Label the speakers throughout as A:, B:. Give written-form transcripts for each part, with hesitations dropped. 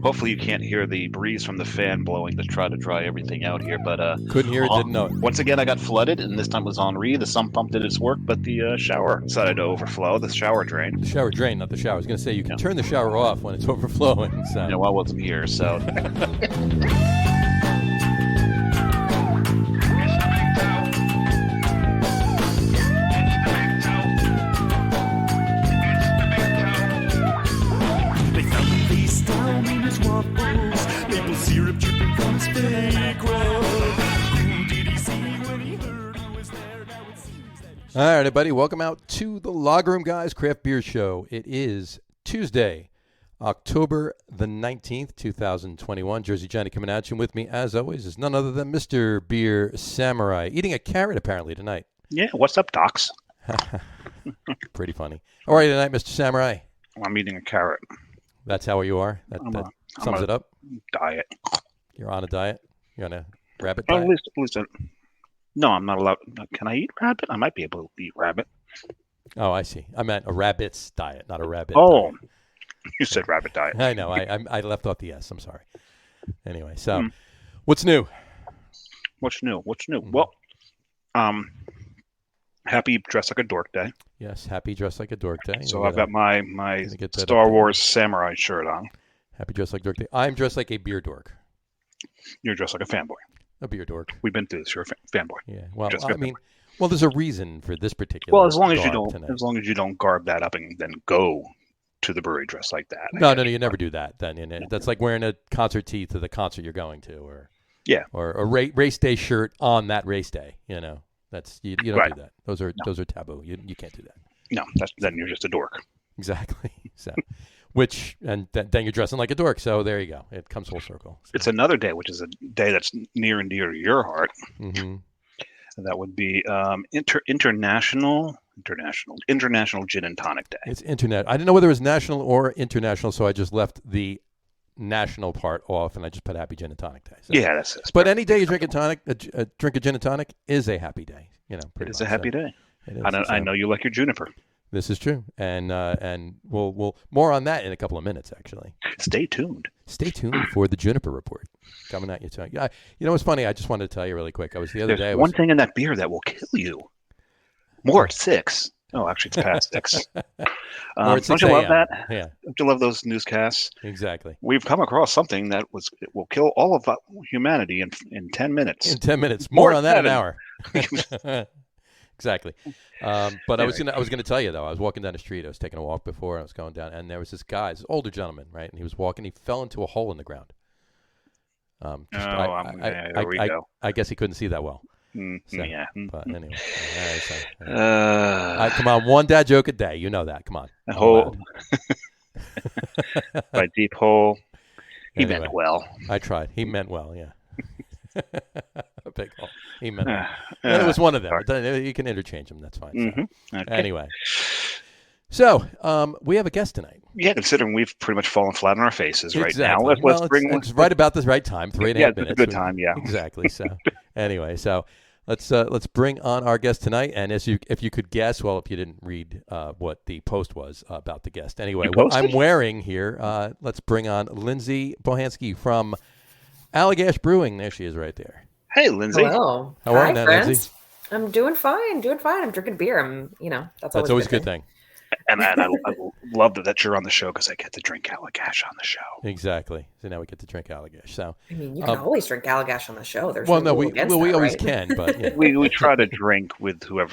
A: Hopefully you can't hear the breeze from the fan blowing to try to dry everything out here. But
B: couldn't hear it, didn't know it.
A: Once again, I got flooded, and this time it was Henri. The sump pump did its work, but the shower decided to overflow. The shower drain.
B: The shower drain, not the shower. I was going to say you can turn the shower off when it's overflowing. So.
A: I wasn't here, so.
C: Maple syrup dripping from his fake roll. Who did he see when he heard who was there? Now it seems that
B: All right, everybody, welcome out to the Lager Room Guys Craft Beer Show. It is Tuesday, October the 19th, 2021. Jersey Johnny coming at you. With me, as always, is none other than Mr. Beer Samurai, eating a carrot apparently tonight.
A: Yeah, what's up, Docs?
B: Pretty funny. How are you tonight, Mr. Samurai?
A: I'm eating a carrot.
B: That's how you are? That sums it up?
A: Diet.
B: You're on a diet? You're on a rabbit
A: Well,
B: diet?
A: at least no, I'm not allowed. Can I eat rabbit? I might be able to eat rabbit.
B: Oh, I see. I meant a rabbit's diet, not a rabbit
A: Oh,
B: diet.
A: you said rabbit diet.
B: I know. I left off the S. I'm sorry. Anyway, so what's new?
A: What's new? Well, happy Dress Like a Dork Day.
B: Yes, happy Dress Like a Dork Day.
A: So I've got my
B: get that
A: Star
B: up there.
A: Wars samurai shirt on.
B: Happy Dress Like Dork Day. I'm dressed like a beer dork.
A: You're dressed like a fanboy.
B: A beer dork.
A: We've been through this. You're a fanboy.
B: Yeah. Well,
A: Just
B: I
A: got
B: mean, there's a reason for this particular.
A: Well, as long as you
B: garb
A: don't,
B: tonight.
A: as long as you don't garb that up and then go to the brewery dressed like that.
B: No, you never do that. Then that's like wearing a concert tee to the concert you're going to, or a race day shirt on that race day. That's you don't
A: Right.
B: do that. Those are taboo. You can't do that.
A: No, then you're just a dork.
B: Exactly. So, then you're dressing like a dork. So there you go. It comes full circle. So.
A: It's another day, which is a day that's near and dear to your heart.
B: Mm-hmm.
A: That would be International Gin and Tonic Day.
B: It's internet. I didn't know whether it was national or international, so I just left the national part off, and I just put Happy Gin and Tonic Day. So.
A: Yeah, that's
B: But any day you drink a tonic, drink a gin and tonic is a happy day.
A: It is
B: much.
A: a happy day.
B: It is.
A: I know you like your juniper.
B: This is true, and we'll more on that in a couple of minutes. Actually,
A: Stay tuned.
B: stay tuned for the Juniper Report coming at you tonight. Yeah, what's funny? I just wanted to tell you really quick. I was the other day.
A: There's one thing in that beer that will kill you. More at 6. Oh, actually, it's past 6.
B: Or at 6
A: don't you love
B: a.m..
A: that?
B: Yeah,
A: Don't you love those newscasts?
B: exactly.
A: We've come across something that will kill all of humanity in 10 minutes.
B: In 10 minutes, more on that in an
A: 7.
B: hour. Exactly. But I was
A: Anyway.
B: gonna tell you though. I was walking down the street. I was taking a walk before. I was going down, and there was this guy, this older gentleman, right? And he was walking. He fell into a hole in the ground.
A: There we go.
B: I guess he couldn't see that well. So,
A: Yeah.
B: But anyway, all right, so, come on, one dad joke a day. You know that. Come on.
A: A hole. By deep hole. He
B: Anyway.
A: meant well.
B: I tried. He meant well. Yeah. A big hole. He meant well. It was one of them. You can interchange them. That's fine. So.
A: Okay.
B: Anyway. So, we have a guest tonight.
A: Yeah, considering we've pretty much fallen flat on our faces right
B: Exactly.
A: now. Let's bring
B: it's right about the right time, 3.5
A: Yeah,
B: minutes.
A: it's a good time, yeah.
B: Exactly. So, anyway, let's bring on our guest tonight. And if you could guess, well, if you didn't read what the post was about the guest. Anyway, what I'm wearing here, let's bring on Lindsay Bohanske from Allagash Brewing. There she is right there.
A: Hey, Lindsay.
D: Hello.
B: How are you,
D: Hi,
B: friends?
D: Lindsay? I'm doing fine. I'm drinking beer. That's
B: always a good thing.
A: And I love that you're on the show because I get to drink Allagash on the show.
B: Exactly. So now we get to drink Allagash. So
D: I mean, you can always drink Allagash on the show. There's
B: we
D: right?
B: always can, but yeah.
A: We try to drink with whoever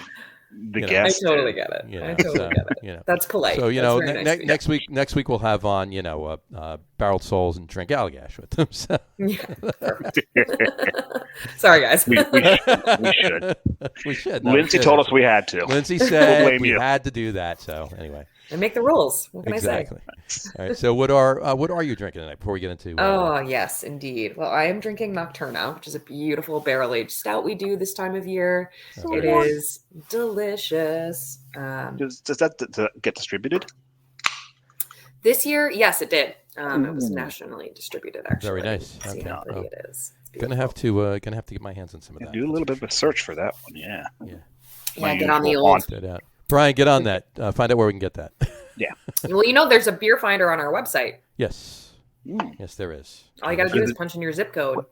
A: the
D: I
A: guest.
D: totally get it.
B: You know,
D: I totally get it. That's polite.
B: So
D: That's very nice of you.
B: next week we'll have on Barreled Souls and drink Allagash with them. So.
D: Yeah, perfect. Sorry, guys.
A: We should.
B: We should.
A: Lindsay told us we had to.
B: Lindsay said
A: blame
B: we
A: you.
B: had to do that. So anyway,
D: I make the rules. What can
B: exactly.
D: I say?
B: All right. So what are you drinking tonight? Before we get into
D: Oh, yes, indeed. Well, I am drinking Nocturna, which is a beautiful barrel-aged stout we do this time of year. It is delicious.
A: Does that get distributed?
D: This year, yes, it did. It was nationally distributed, actually.
B: Very nice.
D: See
B: Okay.
D: how pretty it is. It's
B: gonna have to get my hands on some of that.
A: Do a little bit of a search for that one. Yeah.
D: Yeah, get on the old.
B: Get out. Brian, get on that. Find out where we can get that.
A: Yeah.
D: Well, there's a beer finder on our website.
B: Yes. Yes, there is.
D: All you got to do is punch in your zip code.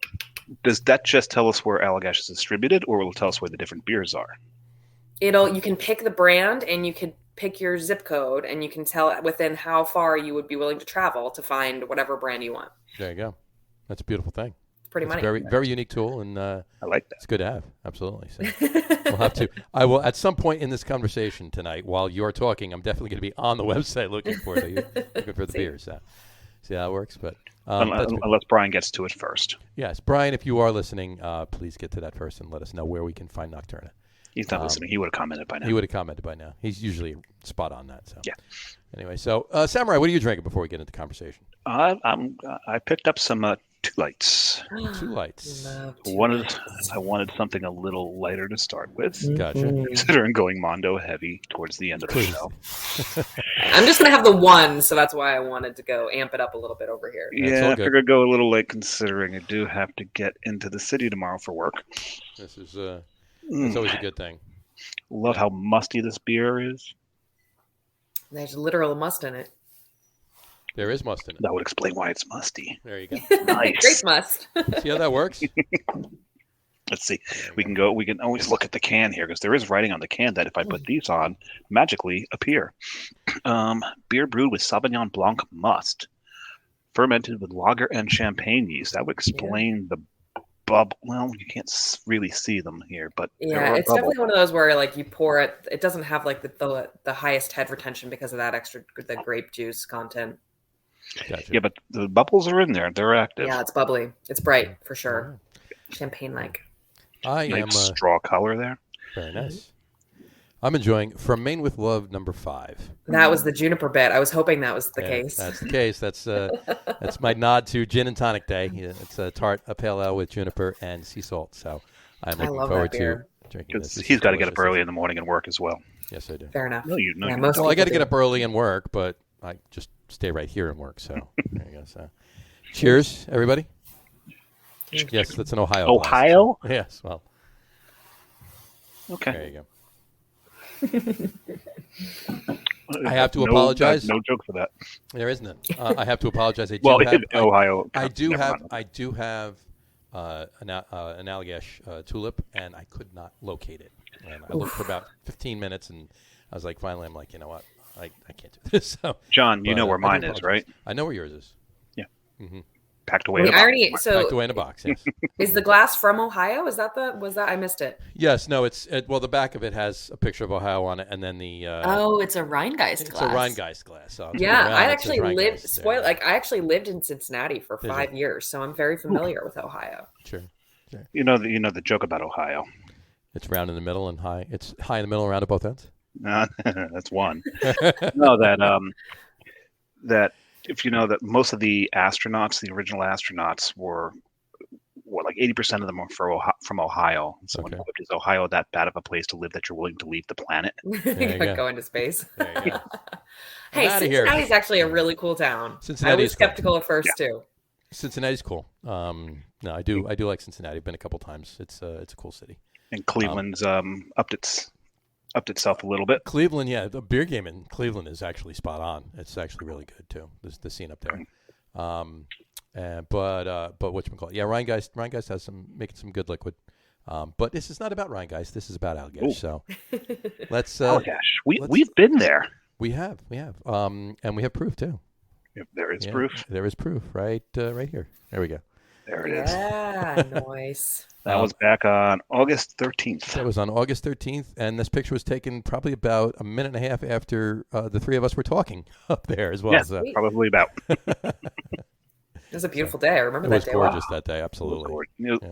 A: Does that just tell us where Allagash is distributed, or will it tell us where the different beers are?
D: You can pick the brand and you can pick your zip code and you can tell within how far you would be willing to travel to find whatever brand you want.
B: There you go. That's a beautiful thing.
D: It's pretty money.
B: Very, very unique tool, and
A: I like that.
B: It's good to have. Absolutely. So we'll have to. I will at some point in this conversation tonight, while you're talking, I'm definitely going to be on the website looking for the beers. So, see how it works, but
A: unless Brian gets to it first.
B: Yes, Brian, if you are listening, please get to that first and let us know where we can find Nocturna.
A: He's not listening. He would have commented by now.
B: He would have commented by now. He's usually spot on that. So
A: yeah.
B: Anyway, so Samurai, what are you drinking before we get into the conversation?
A: I picked up some 2 Lights.
B: 2 Lights.
A: I wanted something a little lighter to start with.
B: Gotcha.
A: Considering going Mondo heavy towards the end of the show.
D: I'm just gonna have the one, so that's why I wanted to go amp it up a little bit over here.
A: Yeah, I figured I'd go a little late considering I do have to get into the city tomorrow for work.
B: This is it's always a good thing.
A: Love how musty this beer is.
D: There's literal must in it.
B: There is must in it.
A: That would explain why it's musty.
B: There you go.
A: Nice.
D: Grape must.
B: See how that works?
A: Let's see. We can always look at the can here because there is writing on the can that if I put these on, magically appear. Beer brewed with Sauvignon Blanc must, fermented with lager and champagne yeast. That would explain the bubble. Well, you can't really see them here, but
D: yeah, it's definitely one of those where like you pour it. It doesn't have like the highest head retention because of that the grape juice content.
B: Gotcha.
A: Yeah, but the bubbles are in there. They're active.
D: Yeah, it's bubbly. It's bright for sure. Champagne-like.
B: I am
A: straw color there.
B: Very nice. I'm enjoying From Maine with Love number 5.
D: That was the juniper bit. I was hoping that was the case.
B: That's the case. That's my nod to Gin and Tonic Day. It's a tart, a pale ale with juniper and sea salt. So I'm looking forward to drinking this.
A: He's got to get up early in the morning and work as well.
B: Yes, I do.
D: Fair enough.
A: No,
B: I got to get up early and work, but I just stay right here and work. So there you go. So, cheers, everybody. Yes, that's an Ohio.
A: Ohio?
B: Blast. Yes. Well.
A: Okay.
B: There you go. I have to apologize.
A: No joke for that.
B: There isn't it. I have to apologize.
A: Ohio.
B: I do have an Allagash tulip, and I could not locate it. And I looked for about 15 minutes, and I was like, finally, I'm like, you know what? I can't do this. So,
A: John, you know where mine is, right?
B: I know where yours is.
A: Yeah.
B: Mm-hmm.
A: Packed away in a box.
B: Packed away in a box, yes.
D: Is the glass from Ohio? Was that I missed it?
B: Yes, no, the back of it has a picture of Ohio on it, and then the...
E: it's a Rheingeist glass.
B: It's a Rheingeist glass. So
D: I actually lived in Cincinnati for 5 years, so I'm very familiar with Ohio.
B: Sure.
A: You know the joke about Ohio.
B: It's round in the middle and high. It's high in the middle and round at both ends?
A: That's one. No, that if you know that most of the astronauts, the original astronauts, were like 80% of them are from Ohio. So is Ohio that bad of a place to live that you're willing to leave the planet?
D: Go into space.
B: There you go.
D: Hey, Cincinnati's actually a really cool town. I was skeptical at first too.
B: Cincinnati's cool. No, I do like Cincinnati. I've been a couple times. It's a cool city. And
A: Cleveland's upped itself a little bit.
B: Cleveland, yeah, the beer game in Cleveland is actually spot on. It's actually really good too. The scene up there. But whatchamacallit? Yeah, Rheingeist has making some good liquid. But this is not about Rheingeist. This is about Allagash. So let's
A: Allagash. We've been there.
B: We have. And we have proof too.
A: If there is proof.
B: There is proof right here. There we go.
A: There it is.
D: Yeah, nice.
A: That was back on August 13th.
B: That was on August 13th, and this picture was taken probably about a minute and a half after the three of us were talking up there as well.
A: Yeah, so. Probably about.
D: It was a beautiful day. I remember that day.
B: It was gorgeous that day, absolutely.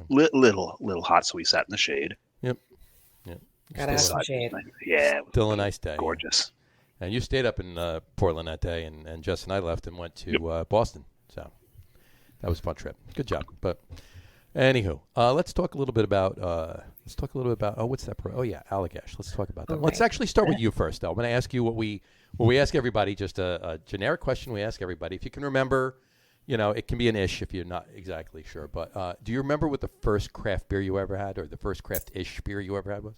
A: Little hot, so we sat in the shade.
B: Yep.
D: Gotta have some shade.
A: Yeah.
B: Still a nice day.
A: Gorgeous.
B: And you stayed up in Portland that day, and Jess and I left and went to Boston. So that was a fun trip. Good job. But anywho, let's talk a little bit about what's that? Allagash. Let's talk about that. Okay. Let's actually start with you first, though. I'm going to ask you what we ask everybody, just a generic question we ask everybody. If you can remember, it can be an ish if you're not exactly sure. But do you remember what the first craft beer you ever had, or the first craft-ish beer you ever had was?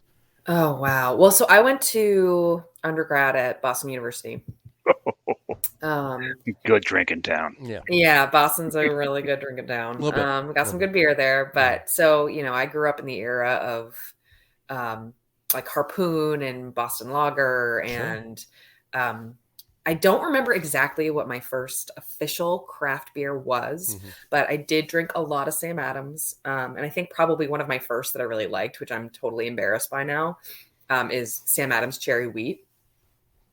D: Oh, wow. Well, so I went to undergrad at Boston University.
A: Good drinking town.
B: Yeah.
D: Yeah, Boston's a really good drinking town.
B: Little bit.
D: We got some good beer there, but so, I grew up in the era of like Harpoon and Boston Lager, and I don't remember exactly what my first official craft beer was, but I did drink a lot of Sam Adams. And I think probably one of my first that I really liked, which I'm totally embarrassed by now, is Sam Adams Cherry Wheat.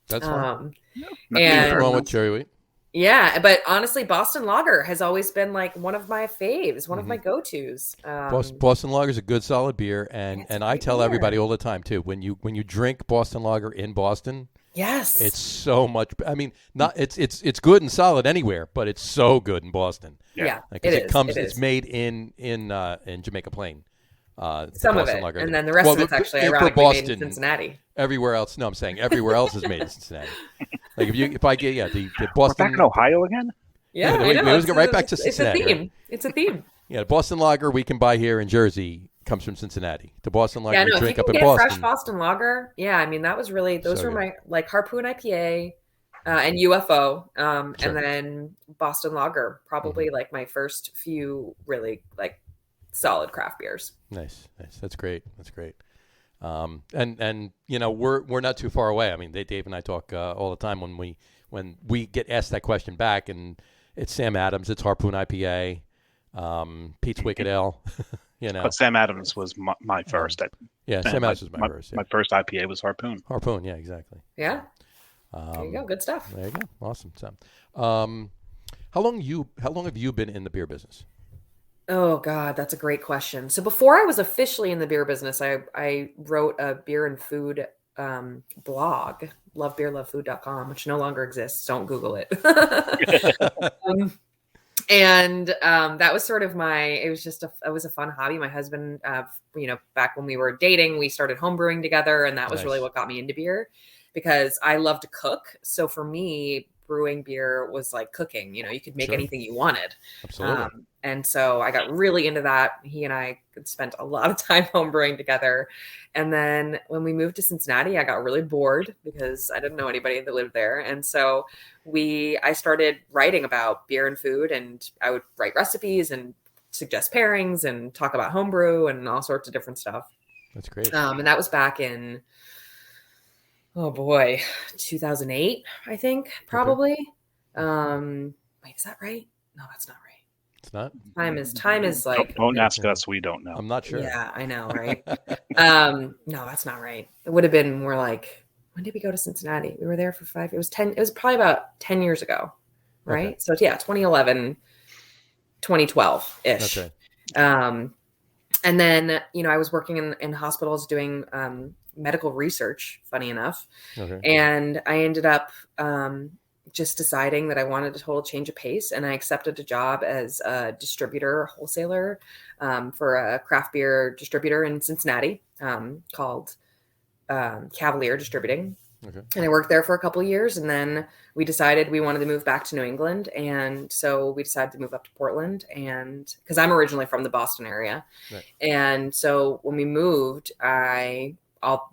B: That's fine.
D: And
B: Nothing wrong with cherry wheat.
D: yeah, but honestly, Boston Lager has always been like one of my faves, one of my go-tos.
B: Boston Lager is a good, solid beer, and I tell everybody all the time too. When you drink Boston Lager in Boston,
D: yes,
B: it's so much. I mean, not it's good and solid anywhere, but it's so good in Boston.
D: Yeah,
B: It's made in Jamaica Plain.
D: Some of it,
B: Lager.
D: And then the rest of it's actually ironically made in Cincinnati.
B: Everywhere else, no, I'm saying everywhere else is made in Cincinnati. Like if I get the Boston.
A: We're back in Ohio again.
D: Yeah,
B: we always go right back to Cincinnati.
D: It's a theme. It's a theme.
B: Yeah, the Boston Lager we can buy here in Jersey comes from Cincinnati. The Boston Lager we drink up in Boston.
D: Fresh Boston Lager. Yeah, I mean that was really those were my like Harpoon IPA and UFO, and then Boston Lager. Probably like my first few really like solid craft beers.
B: Nice. That's great. And we're not too far away. I mean, Dave and I talk all the time when we get asked that question back, and it's Sam Adams, it's Harpoon IPA, Pete's Wicked Ale.
A: But Sam Adams was my first.
B: Sam Adams was my first. Yeah.
A: My first IPA was Harpoon.
B: Harpoon, yeah, exactly.
D: Yeah. There you go. Good stuff.
B: There you go. Awesome. So, how long have you been in the beer business?
D: Oh God, that's a great question. So before I was officially in the beer business, I wrote a beer and food blog, lovebeerlovefood.com, which no longer exists. Don't Google it. And that was sort of it was a fun hobby. My husband, back when we were dating, we started homebrewing together, and that was really what got me into beer because I love to cook. So for me, brewing beer was like cooking. You could make anything you wanted.
B: Absolutely.
D: And so I got really into that. He and I spent a lot of time homebrewing together. And then when we moved to Cincinnati, I got really bored because I didn't know anybody that lived there. And so I started writing about beer and food, and I would write recipes and suggest pairings and talk about homebrew and all sorts of different stuff.
B: That's great.
D: And that was back in, 2008, I think, probably. Okay. Wait, is that right? No, that's not right.
B: It's not?
D: Time is like...
A: Don't ask us. We don't know.
B: I'm not sure.
D: Yeah, I know, right? No, that's not right. It would have been more like, when did we go to Cincinnati? We were there for 5... It was probably about 10 years ago, right? Okay. So, yeah, 2011, 2012-ish.
B: Okay.
D: And then, I was working in hospitals doing medical research, funny enough. Okay. And I ended up just deciding that I wanted a total change of pace. And I accepted a job as a distributor, wholesaler for a craft beer distributor in Cincinnati called Cavalier Distributing. Okay. And I worked there for a couple of years, and then we decided we wanted to move back to New England. And so we decided to move up to Portland, and because I'm originally from the Boston area. Right. And so when we moved,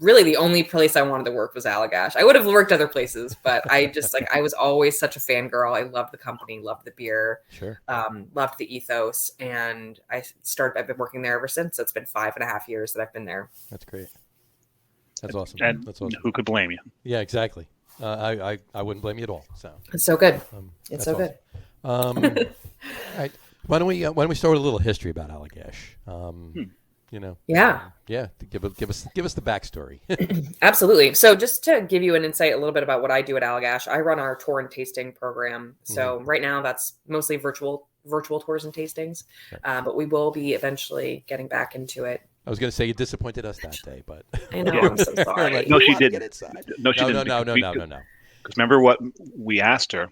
D: really the only place I wanted to work was Allagash. I would have worked other places, but I just I was always such a fangirl. I loved the company, loved the beer, loved the ethos. And I've been working there ever since. It's been 5.5 years that I've been there.
B: That's great. That's awesome.
A: And
B: that's awesome.
A: Who could blame you?
B: Yeah, exactly. I wouldn't blame you at all. So
D: it's so good. It's so good.
B: All right. Why don't we start with a little history about Allagash? Yeah. Give us the backstory.
D: Absolutely. So just to give you an insight, a little bit about what I do at Allagash, I run our tour and tasting program. So right now that's mostly virtual tours and tastings, but we will be eventually getting back into it.
B: I was going to say you disappointed us that day, but
D: I know. I'm so sorry.
A: No, she didn't. No, she didn't.
B: No.
A: Because remember what we asked her,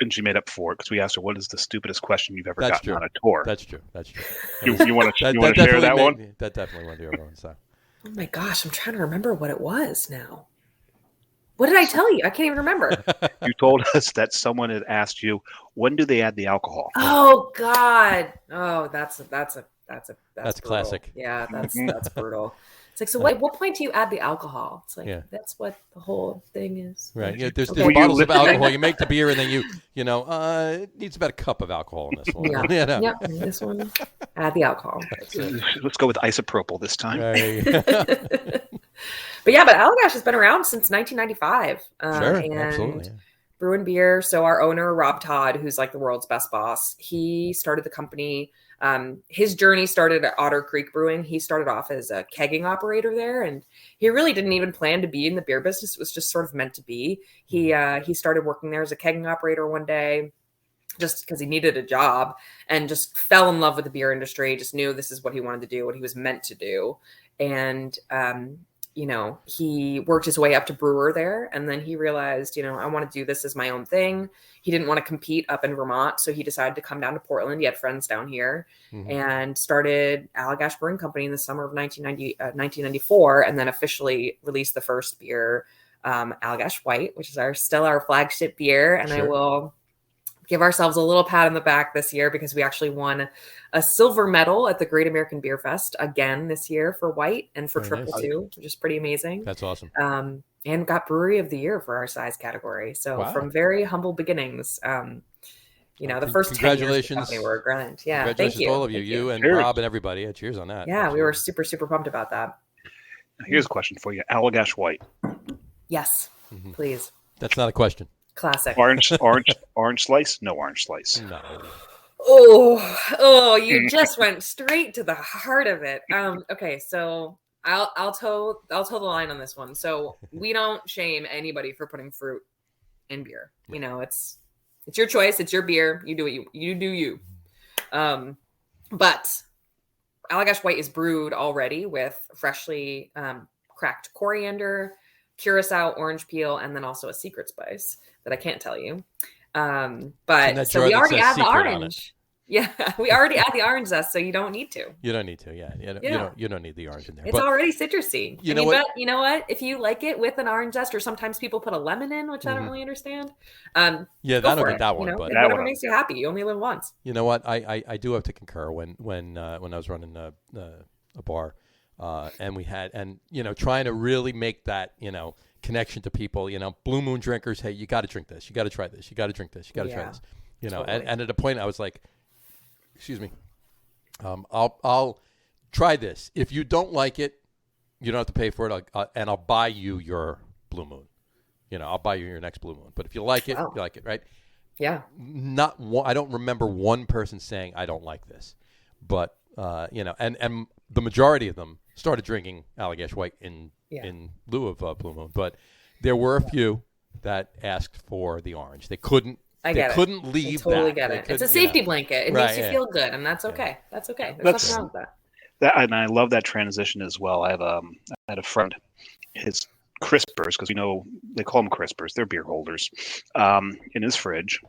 A: and she made up for it because we asked her, "What is the stupidest question you've ever gotten on a tour?"
B: That's true.
A: You want to share that one?
B: That definitely went to everyone. So.
D: Oh my gosh, I'm trying to remember what it was now. What did I tell you? I can't even remember.
A: You told us that someone had asked you, "When do they add the alcohol?"
D: Oh God! Oh, that's
B: classic.
D: Yeah, that's brutal. It's like, so at what point do you add the alcohol? It's like, that's what the whole thing is.
B: Right. Yeah, there's bottles of alcohol. You make the beer and then it needs about a cup of alcohol in this one.
D: Yeah. Yep. This one, add the alcohol.
A: Let's go with isopropyl this time.
B: Right.
D: But Allagash has been around since 1995.
B: Sure,
D: and
B: absolutely.
D: Brewing beer. So our owner, Rob Todd, who's like the world's best boss, he started the company. His journey started at Otter Creek Brewing. He started off as a kegging operator there, and he really didn't even plan to be in the beer business. It was just sort of meant to be. He started working there as a kegging operator one day, just because he needed a job, and just fell in love with the beer industry. Just knew this is what he wanted to do, what he was meant to do, and he worked his way up to brewer there, and then he realized, I want to do this as my own thing. He didn't want to compete up in Vermont, so he decided to come down to Portland. He had friends down here, and started Allagash Brewing Company in the summer of 1994, and then officially released the first beer, Allagash White, which is still our flagship beer. And I will give ourselves a little pat on the back this year because we actually won a silver medal at the Great American Beer Fest again this year for white and for triple two, which is pretty amazing.
B: That's awesome.
D: And got Brewery of the Year for our size category. So from very humble beginnings, the first 10 years of the company were a grind. Yeah,
B: congratulations
D: thank you.
B: to all of you, you and
A: cheers.
B: Rob and everybody. Cheers on that.
D: Yeah,
B: absolutely.
D: we were super, super pumped about that.
A: Here's a question for you. Allagash White.
D: Yes, please.
B: That's not a question.
D: Classic.
A: Orange slice? No orange slice.
B: No.
D: Oh, you just went straight to the heart of it. Okay, so I'll toe the line on this one. So we don't shame anybody for putting fruit in beer. It's your choice, it's your beer. You do what you do you. But Allagash White is brewed already with freshly cracked coriander, curacao, orange peel, and then also a secret spice that I can't tell you. But so we already add the orange. Yeah, we already add the orange zest, so you don't need to.
B: You don't need to. Yeah, you don't need the orange in there.
D: It's already citrusy.
B: You know what?
D: You know what? If you like it with an orange zest, or sometimes people put a lemon in, which I don't really understand.
B: I don't get that one, but
D: whatever makes you happy. You only live once.
B: You know what? I do have to concur. When I was running a bar, and we had trying to really make that connection to people. Blue Moon drinkers. Hey, you got to drink this. You got to try this. You got to drink this. You got to try this. Totally. And at a point I was like, excuse me, I'll try this. If you don't like it, you don't have to pay for it, and I'll buy you your Blue Moon. I'll buy you your next Blue Moon. But if you like it, you like it, right?
D: Yeah.
B: I don't remember one person saying I don't like this, but and the majority of them started drinking Allagash White in lieu of Blue Moon. But there were a few that asked for the orange. They couldn't. They couldn't leave that. I totally get it.
D: It's a safety blanket. It makes you feel good, and that's okay. That's okay. There's nothing wrong with
A: that. And I love that transition as well. I had a friend, his crispers, because they call them crispers. They're beer holders. In his fridge,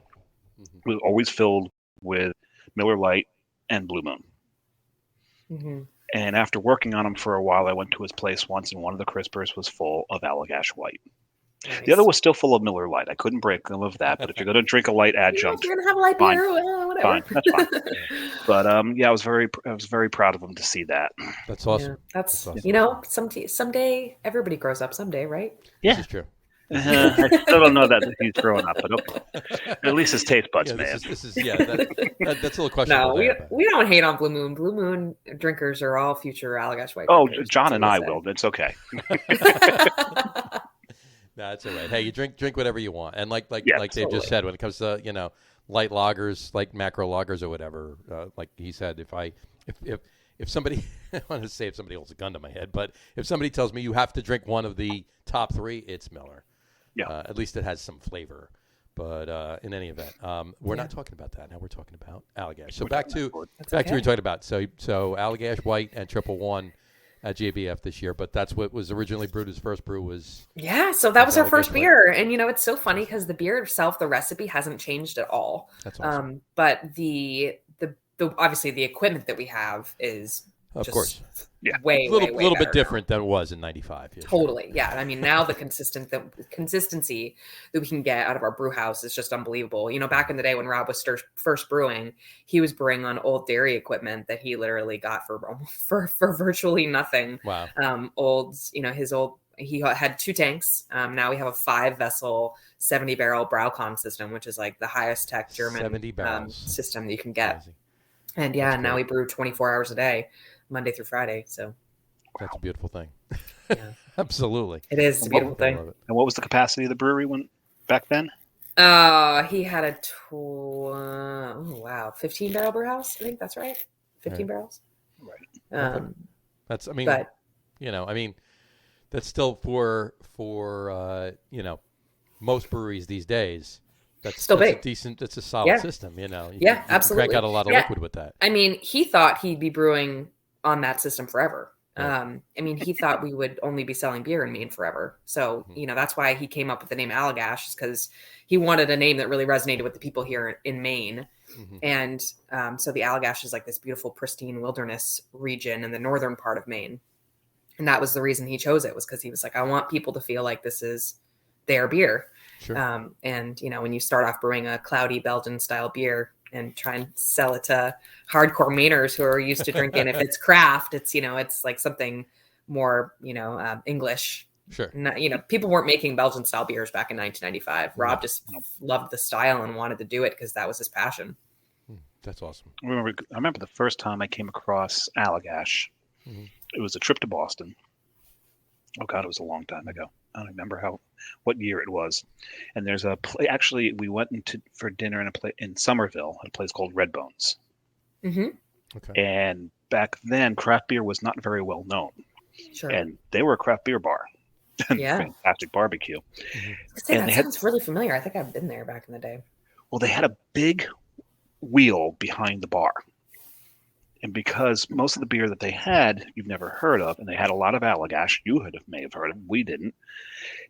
A: was always filled with Miller Lite and Blue Moon. And after working on them for a while, I went to his place once, and one of the crispers was full of Allagash White. Nice. The other was still full of Miller Lite. I couldn't break them of that, but if you're going to drink a light adjunct,
D: you're going to have a light beer, whatever.
A: Fine, that's fine. But I was very proud of him to see that.
B: That's awesome.
D: Yeah, that's awesome. Someday everybody grows up. Someday, right?
A: Yeah,
B: this is true.
A: I still don't know that he's growing up, but okay. At least his taste buds, man.
B: That's a little questionable.
D: No, we don't hate on Blue Moon. Blue Moon drinkers are all future Allagash White.
A: Oh, John and I will. It's okay.
B: No, that's all right. Hey, you drink whatever you want, and like Dave just said, when it comes to light lagers, like macro lagers or whatever, like he said, if somebody, I want to say if somebody holds a gun to my head, but if somebody tells me you have to drink one of the top three, it's Miller. Yeah. At least it has some flavor. But in any event, we're not talking about that now. We're talking about Allagash. So back to what you're talking about. So Allagash White and Triple One at JBF this year, but that's what was originally brewed. His first brew was
D: so that was our first beer, and it's so funny because the beer itself, the recipe hasn't changed at all.
B: That's awesome.
D: But the obviously the equipment that we have is
B: Of course.
A: Yeah.
D: way,
B: A little,
D: way, way
B: little bit
D: better now.
B: different than it was in 95. Yeah,
D: Totally. Yeah. I mean, now the consistency that we can get out of our brew house is just unbelievable. You know, back in the day when Rob was first brewing, he was brewing on old dairy equipment that he literally got for virtually nothing.
B: Wow.
D: He had 2 tanks. Now we have a 5-vessel, 70-barrel Braucon system, which is like the highest tech German
B: 70 barrels.
D: system that you can get.
B: Crazy.
D: And
B: That's
D: now
B: great.
D: we brew 24 hours a day, Monday through Friday. So
B: That's a beautiful thing.
D: Yeah.
B: Absolutely.
D: it is a beautiful
B: I
D: thing.
B: love it.
A: And what was the capacity of the brewery back then?
D: He had a 15-barrel brew house. I think that's right. 15 barrels.
A: Right.
B: That's, I mean,
D: But
B: that's still for most breweries these days. That's
D: Still
B: that's
D: big.
B: A decent. That's a solid system. You
D: Yeah,
B: can
D: absolutely.
B: crank out a lot of liquid with that.
D: I mean, he thought he'd be brewing on that system forever.
B: Right.
D: He thought we would only be selling beer in Maine forever. So, that's why he came up with the name Allagash, is because he wanted a name that really resonated with the people here in Maine.
B: Mm-hmm.
D: And so the Allagash is like this beautiful, pristine wilderness region in the northern part of Maine. And that was the reason he chose it, was because he was like, I want people to feel like this is their beer.
B: Sure.
D: When you start off brewing a cloudy Belgian style beer and try and sell it to hardcore Mainers who are used to drinking, if it's craft, it's like something more, English.
B: Sure.
D: People weren't making Belgian style beers back in 1995. Rob just loved the style and wanted to do it because that was his passion.
B: That's awesome.
A: I remember the first time I came across Allagash.
B: Mm-hmm.
A: It was a trip to Boston. Oh God, it was a long time ago. I don't remember what year it was. And there's a place. Actually, we went for dinner in Somerville at a place called Red Bones.
D: Mm-hmm.
B: Okay.
A: And back then, craft beer was not very well known.
D: Sure.
A: And they were a craft beer bar. And
D: Yeah.
A: fantastic barbecue.
D: That sounds really familiar. I think I've been there back in the day.
A: Well, they had a big wheel behind the bar. And because most of the beer that they had, you've never heard of, and they had a lot of Allagash, may have heard of, we didn't,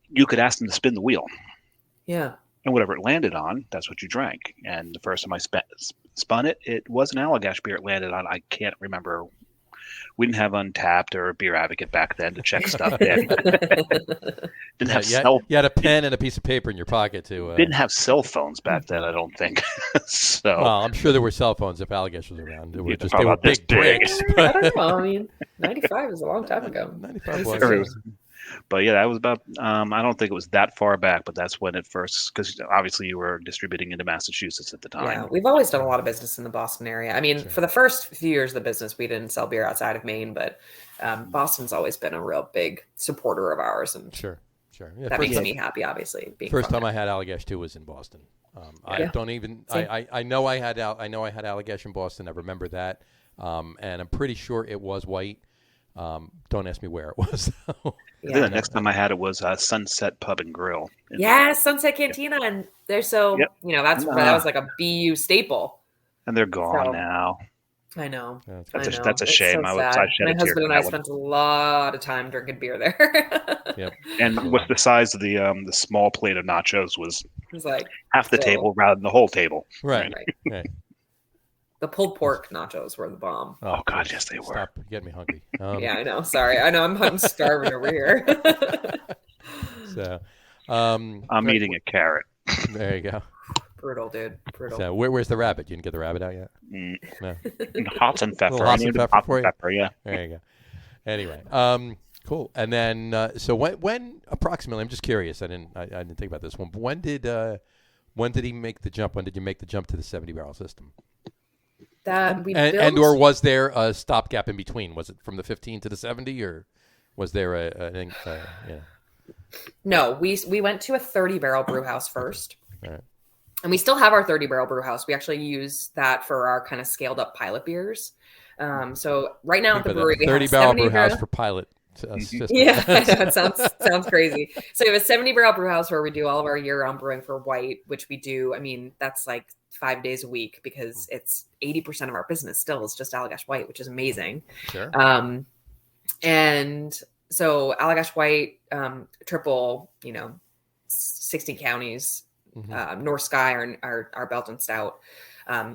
A: you could ask them to spin the wheel.
D: Yeah.
A: And whatever it landed on, that's what you drank. And the first time I spun it, it was an Allagash beer it landed on. I can't remember. We didn't have Untapped or Beer Advocate back then to check stuff in. Didn't have
B: you had a pen and a piece of paper in your pocket to.
A: Didn't have cell phones back then, I don't think. So.
B: Well, I'm sure there were cell phones if Allagash was around. They were
A: they were
B: big bricks.
D: I don't know. I mean, 95 is a long time ago.
B: 95 was.
A: But yeah, that was about, I don't think it was that far back, but that's when it first, because obviously you were distributing into Massachusetts at the time.
D: Yeah, we've always done a lot of business in the Boston area. I mean, for the first few years of the business, we didn't sell beer outside of Maine, but Boston's always been a real big supporter of ours. And
B: Sure. Yeah,
D: that makes me happy, obviously.
B: First time I had Allagash too was in Boston. I don't even, I know I had Allagash in Boston. I remember that. And I'm pretty sure it was white. Don't ask me where it was.
A: Then the next time I had it was Sunset Pub and Grill.
D: Yeah, Sunset Cantina, and they're so that was like a BU staple.
A: And they're gone now.
D: I know.
A: That's a shame.
D: So
A: I shed
D: My
A: a tear
D: husband and I spent a lot of time drinking beer there.
B: Yep.
A: And with the size of the small plate of nachos was
D: it was like
A: half the table rather than the whole table.
B: Right.
D: The pulled pork nachos were the bomb.
A: Oh God, yes they were.
B: Stop, you get me hungry.
D: Yeah, I know. Sorry, I know. I'm starving over here.
B: So,
A: I'm eating a carrot.
B: There you go.
D: Brutal, dude. Brutal.
B: So, where's the rabbit? You didn't get the rabbit out yet? No.
A: Hot and pepper.
B: Hot and pepper for you?
A: Pepper, yeah.
B: There you go. Anyway, cool. And then, so when approximately? I'm just curious. I didn't think about this one. But when did he make the jump? When did you make the jump to the 70-barrel system? Or was there a stopgap in between? Was it from the 15 to the 70, or was there
D: No, we went to a 30-barrel brew house first.
B: All right.
D: And we still have our 30-barrel brew house. We actually use that for our kind of scaled up pilot beers. So right now at the brewery, we have a
B: 30-barrel brew house for pilot.
D: Yeah, I know, it sounds crazy. So we have a 70-barrel brew house where we do all of our year-round brewing for white, which we do. I mean, that's like 5 days a week because it's 80% of our business still is just Allagash White, which is amazing.
B: Sure.
D: And so Allagash White, triple, 16 counties, North Sky, our Belgian stout.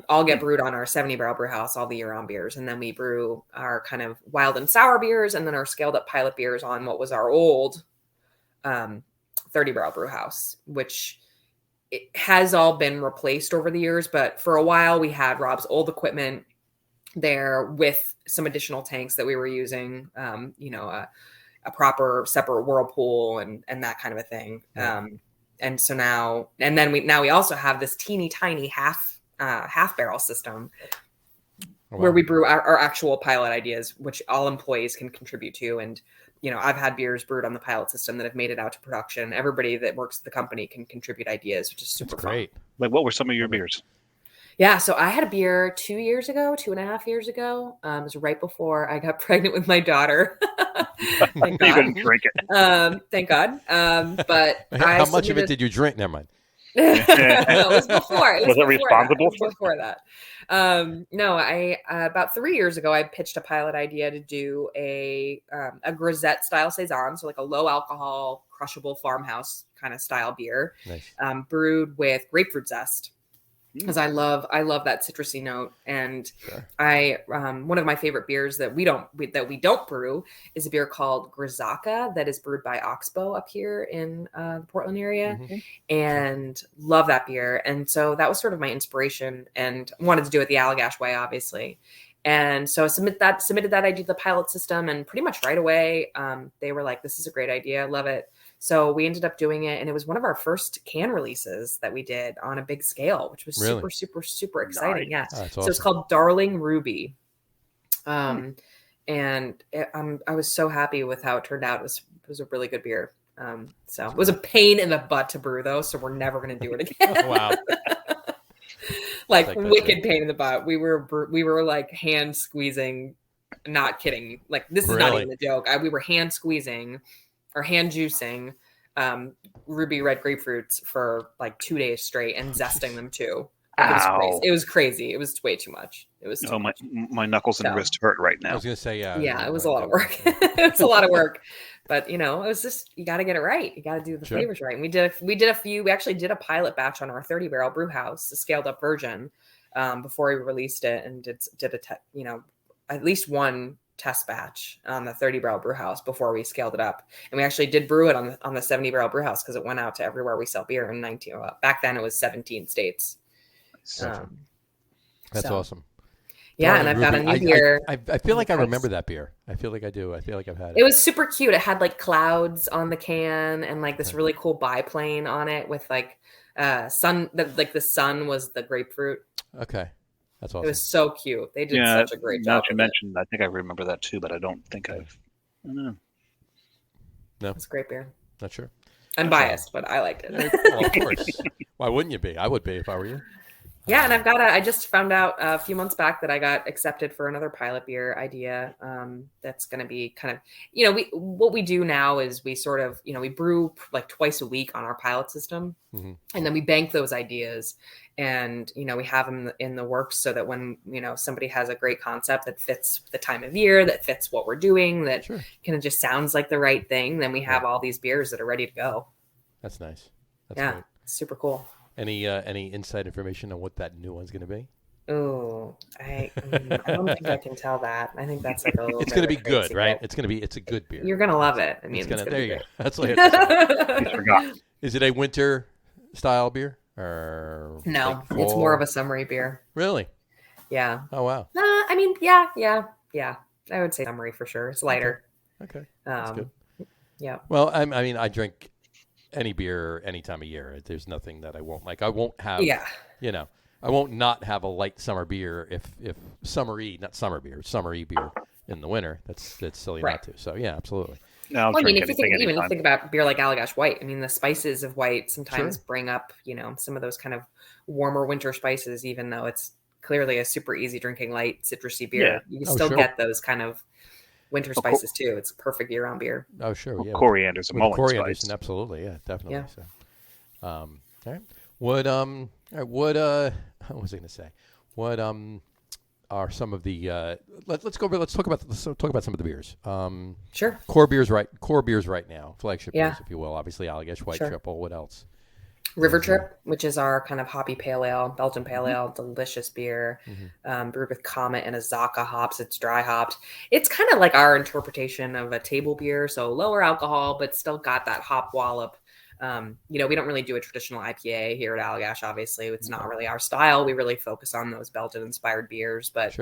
D: all get brewed on our 70 barrel brew house, all the year-round beers. And then we brew our kind of wild and sour beers and then our scaled up pilot beers on what was our old 30 barrel brew house, which it has all been replaced over the years. But for a while we had Rob's old equipment there with some additional tanks that we were using, a proper separate whirlpool and that kind of a thing. And so now, and then we also have this teeny tiny half barrel system where we brew our actual pilot ideas, which all employees can contribute to. And, I've had beers brewed on the pilot system that have made it out to production. Everybody that works at the company can contribute ideas, which is super
B: great.
D: fun.
A: Like, what were some of your beers?
D: Yeah, so I had a beer 2.5 years ago. It was right before I got pregnant with my daughter.
A: You couldn't drink it.
D: Thank God. But
B: how much of it did you drink? Never mind.
D: No, it was before.
A: Was it responsible
D: for? Before that. No, I about 3 years ago, I pitched a pilot idea to do a grisette style saison, so like a low alcohol, crushable farmhouse kind of style beer,
B: nice.
D: Brewed with grapefruit zest. Because I love that citrusy note, and
B: sure.
D: One of my favorite beers that we don't brew is a beer called Grisaka that is brewed by Oxbow up here in the Portland area, and love that beer. And so that was sort of my inspiration, and wanted to do it the Allagash way, obviously. And so I submitted that idea to the pilot system, and pretty much right away they were like, "This is a great idea, I love it." So we ended up doing it, and it was one of our first can releases that we did on a big scale, which was super, super, super exciting. Nice. Yeah.
B: Awesome.
D: So it's called Darling Ruby. And I was so happy with how it turned out. It was a really good beer. So it was a pain in the butt to brew though. So we're never going to do it again.
B: Wow.
D: Like wicked pain in the butt. We were like hand squeezing, not kidding. Like this is not even a joke. We were hand squeezing or hand juicing ruby red grapefruits for like 2 days straight and zesting them too. It was crazy. It was way too much. It was too much.
A: My knuckles and wrist hurt right now.
B: I was going to say,
D: yeah, it was a lot of work. It was a lot of work, but it was just, you got to get it right. You got to do the flavors right. And we actually did a pilot batch on our 30 barrel brew house, a scaled up version, before we released it, and did at least one test batch on the 30 barrel brew house before we scaled it up. And we actually did brew it on the 70 barrel brew house because it went out to everywhere we sell beer in back then it was 17 states.
B: That's awesome.
D: Yeah, and I've got a new beer.
B: I feel like I remember that beer. I feel like I do. I feel like I've had it.
D: It was super cute. It had like clouds on the can and like this really cool biplane on it with like sun. The sun was the grapefruit.
B: Okay. That's awesome.
D: It was so cute. They did such a great job.
A: Now that you mentioned, I think I remember that too, but I don't think I've. I don't know.
B: No,
D: it's a great beer.
B: Not sure.
D: I'm biased, but I liked it.
B: Well, of course. Why wouldn't you be? I would be if I were you.
D: Yeah, and I just found out a few months back that I got accepted for another pilot beer idea. That's going to be kind of, what we do now is we sort of, we brew like twice a week on our pilot system, and then we bank those ideas, and we have them in the works so that when somebody has a great concept that fits the time of year, that fits what we're doing, that kind of just sounds like the right thing, then we have all these beers that are ready to go.
B: That's nice. That's
D: great. Super cool.
B: Any inside information on what that new one's going to be?
D: Oh, I don't think I can tell that. I think that's like a little.
B: It's going to be good, right? It's a good beer.
D: You're going to love it. I mean,
B: there you go. That's what I forgot. Is it a winter style beer or
D: no? It's more of a summery beer.
B: Really?
D: Yeah.
B: Oh wow.
D: I mean, yeah. I would say summery for sure. It's lighter.
B: Okay. That's good.
D: Yeah.
B: Well, I mean, I drink any beer any time of year. There's nothing that I won't like. I won't have, I won't not have a light summer beer if summery beer in the winter. That's silly not to. So yeah, absolutely.
A: No,
D: I mean, if you think about beer like Allagash White, I mean, the spices of white sometimes bring up, some of those kind of warmer winter spices, even though it's clearly a super easy drinking light citrusy beer. Yeah. You can still get those kind of winter spices too. It's perfect yearround beer.
B: Oh sure, yeah.
A: Coriander's a mullet
B: spice. Absolutely, yeah, definitely.
D: Yeah.
B: So, all right. What was I going to say? What are some of the let's talk about some of the beers.
D: Sure.
B: Core beers right now, flagship beers, if you will. Obviously, Allagash White Triple. What else?
D: River Trip, which is our kind of hoppy pale ale, Belgian pale ale, delicious beer, brewed with Comet and Azaka hops. It's dry hopped. It's kind of like our interpretation of a table beer, so lower alcohol, but still got that hop wallop. We don't really do a traditional IPA here at Allagash, obviously. It's not really our style. We really focus on those Belgian-inspired beers, but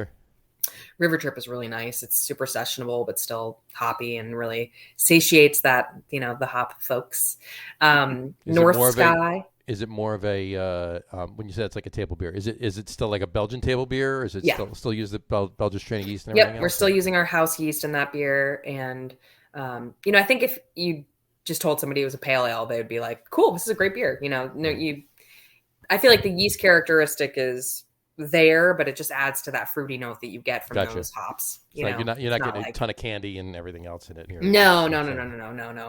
D: River Trip is really nice. It's super sessionable, but still hoppy and really satiates that, the hop folks. North Sky.
B: Is it more of a, when you said it's like a table beer, is it still like a Belgian table beer? Or is it still use the Belgian strain yeast and everything else?
D: We're still using our house yeast in that beer. And, I think if you just told somebody it was a pale ale, they'd be like, cool, this is a great beer. I feel like the yeast characteristic is there, but it just adds to that fruity note that you get from those hops.
B: You're not getting a ton of candy and everything else in it here.
D: No.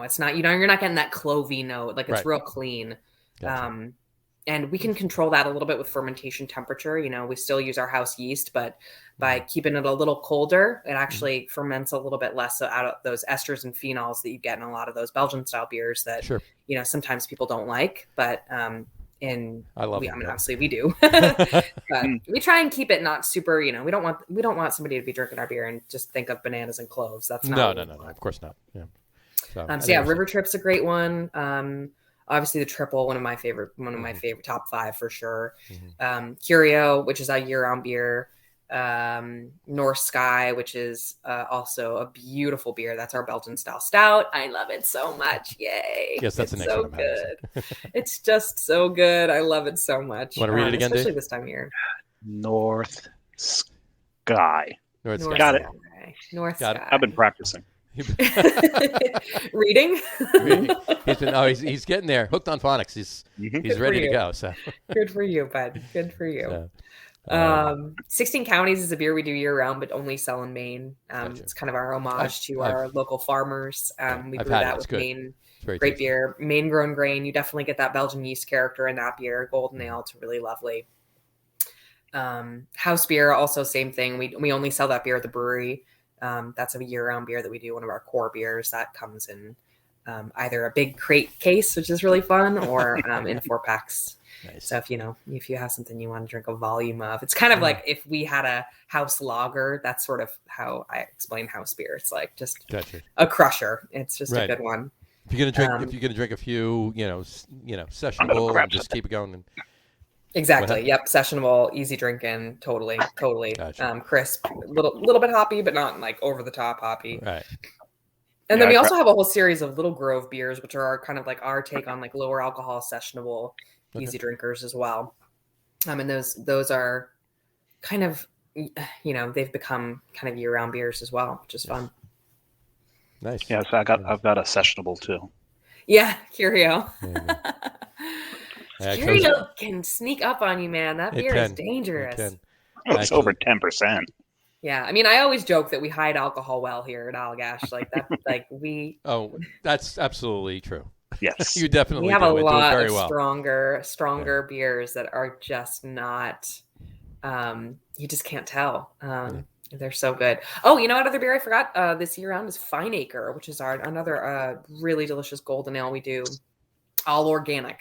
D: It's not. You're not getting that clovey note. Like it's real clean.
B: Gotcha.
D: And we can control that a little bit with fermentation temperature. We still use our house yeast, but by keeping it a little colder, it actually ferments a little bit less out of those esters and phenols that you get in a lot of those Belgian style beers that sometimes people don't like, but obviously we do. But we try and keep it not super, we don't want somebody to be drinking our beer and just think of bananas and cloves. That's not
B: no, of course not. Yeah.
D: River Trip's a great one. Obviously the triple, one of my favorite top 5 for sure. Curio, which is a year-round beer. North Sky, which is also a beautiful beer. That's our Belgian style stout. I love it so much. Yay.
B: Yes, that's the next
D: so
B: one.
D: Good. It's just so good. I love it so much.
B: Want to read it again,
D: especially
B: Dave?
D: This time of year.
A: North Sky.
B: North Sky.
A: Got it.
D: North Sky.
A: I've been practicing.
D: Reading.
B: He's getting there. Hooked on phonics. He's ready to go. So
D: good for you, bud. Good for you. 16 Counties is a beer we do year round, but only sell in Maine. It's kind of our homage to our local farmers. We brew that with Maine. Great beer, Maine grown grain. You definitely get that Belgian yeast character in that beer. Golden ale, it's really lovely. House beer, also same thing. We only sell that beer at the brewery. That's a year-round beer that we do, one of our core beers that comes in either a big crate case, which is really fun, or in 4-packs.
B: Nice.
D: So if you have something you want to drink a volume of, it's kind of like if we had a house lager. That's sort of how I explain house beer. It's like just a crusher. It's just a good one.
B: If you're gonna drink a few, sessionable, just keep it going. And
D: exactly. Yep. Sessionable, easy drinking. Totally.
B: Gotcha.
D: Crisp, little bit hoppy, but not like over the top hoppy.
B: Right.
D: And then we also have a whole series of Little Grove beers, which are kind of like our take on like lower alcohol, sessionable, easy drinkers as well. And those are kind of, they've become kind of year-round beers as well, which is fun.
B: Nice.
A: Yeah, so I've got a sessionable too.
D: Yeah, Curio.
B: Yeah.
D: Curio can sneak up on you, man. That beer is dangerous.
A: It's over 10%.
D: Yeah, I mean, I always joke that we hide alcohol well here at Allagash. Like that, like we.
B: Oh, that's absolutely true.
A: Yes,
B: you definitely.
D: We have a lot of
B: well.
D: stronger beers that are just not. You just can't tell. They're so good. Oh, you know what other beer I forgot this year round is Fine Acre, which is another really delicious golden ale we do, all organic.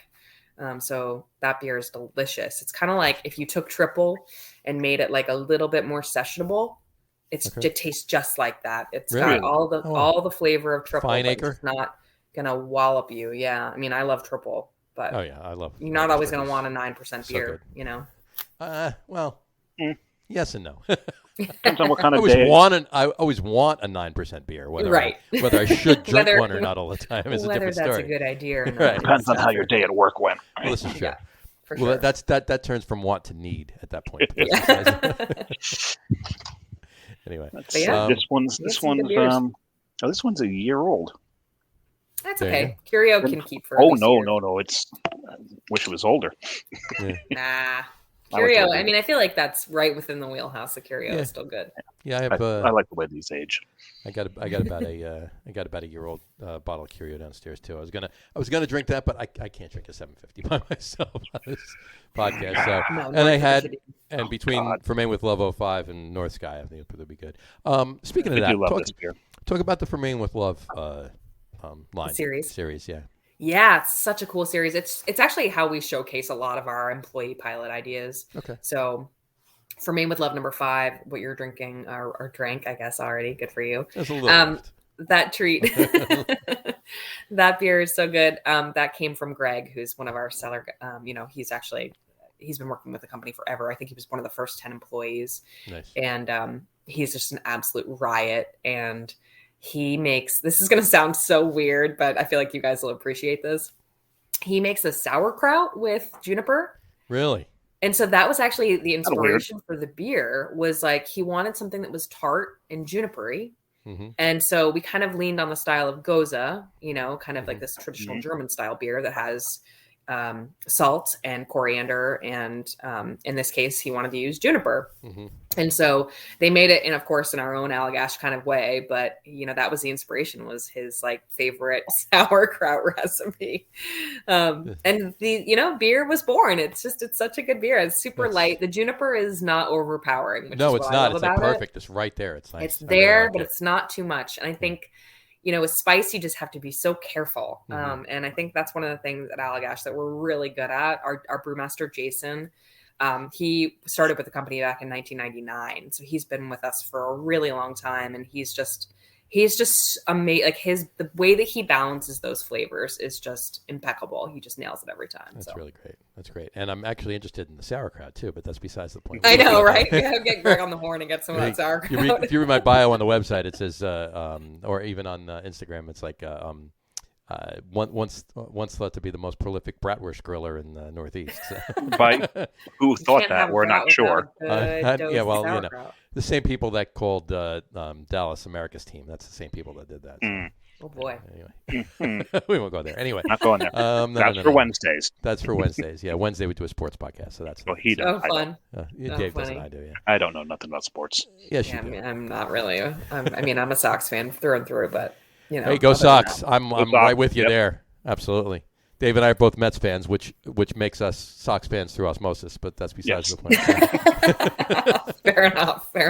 D: So that beer is delicious. It's kind of like if you took triple and made it like a little bit more sessionable. It tastes just like that. It's got all the flavor of triple.
B: Fine Acre.
D: It's not gonna wallop you. Yeah, I mean, I love triple, but
B: I love.
D: You're not always gonna want a 9% beer,
B: Yes and no.
A: Depends on what kind of
B: I always want a 9% beer, whether I should drink one or not all the time is a different story.
D: Whether that's a good idea or not.
A: Right. Depends on how your day at work went.
B: Well, this is true.
D: Yeah, for sure.
B: That turns from want to need at that point. Anyway,
A: this one's a year old.
D: That's okay. Curio can keep for.
A: Oh no! It's. I wish it was older.
D: Nah. Curio, I mean, I feel like that's right within the wheelhouse. The Curio is still good.
B: Yeah, I
A: like the way these age.
B: I got about a year old bottle of Curio downstairs too. I was gonna drink that, but I can't drink a 750 by myself on this podcast. So and between Ferment with Love 05 and North Sky, I think it'll be good. Speaking of that, talk about the Ferment with Love line
D: series.
B: Yeah.
D: Yeah, it's such a cool series. It's actually how we showcase a lot of our employee pilot ideas.
B: Okay.
D: So for Maine with Love #5, what you're drinking or drank, I guess already. Good for you.
B: There's a little left.
D: That treat. That beer is so good. That came from Greg, who's one of our seller. He's been working with the company forever. I think he was one of the first 10 employees.
B: Nice.
D: And he's just an absolute riot. And he makes, this is going to sound so weird, but I feel like you guys will appreciate this. He makes a sauerkraut with juniper.
B: Really?
D: And so that was actually the inspiration for the beer, was like he wanted something that was tart and junipery.
B: Mm-hmm.
D: And so we kind of leaned on the style of Goza, kind of like this traditional German style beer that has salt and coriander. And in this case, he wanted to use juniper. Mm-hmm. And so they made it in our own Allagash kind of way. But, that was the inspiration, was his like favorite sauerkraut recipe. And the, beer was born. It's such a good beer. It's super light. The juniper is not overpowering.
B: No, it's not. It's like perfect. It's right there. It's nice.
D: It's there, but it's not too much. And I think, with spice, you just have to be so careful.
B: Mm-hmm.
D: And I think that's one of the things at Allagash that we're really good at. Our brewmaster, Jason, he started with the company back in 1999. So he's been with us for a really long time. And he's just amazing. Like the way that he balances those flavors is just impeccable. He just nails it every time.
B: That's really great. That's great. And I'm actually interested in the sauerkraut too, but that's besides the point.
D: I know, right? Get Greg on the horn and get some of that sauerkraut.
B: If you read my bio on the website, it says, or even on Instagram, it's like, once thought to be the most prolific bratwurst griller in the Northeast.
A: By who thought that? We're not sure.
B: The same people that called Dallas America's Team. That's the same people that did that. So.
D: Oh boy.
B: Anyway, we won't go there. Anyway,
A: not going there. That's for Wednesdays.
B: That's for Wednesdays. Yeah, Wednesday we do a sports podcast. So that's
A: he does.
D: Fun.
B: Dave does and I do. Yeah.
A: I don't know nothing about sports.
B: Yes,
D: I'm not really. I'm a Sox fan through and through, but.
B: Hey, go Sox! I'm right with you there. Absolutely. Dave and I are both Mets fans, which makes us Sox fans through osmosis. But that's besides the point.
D: Fair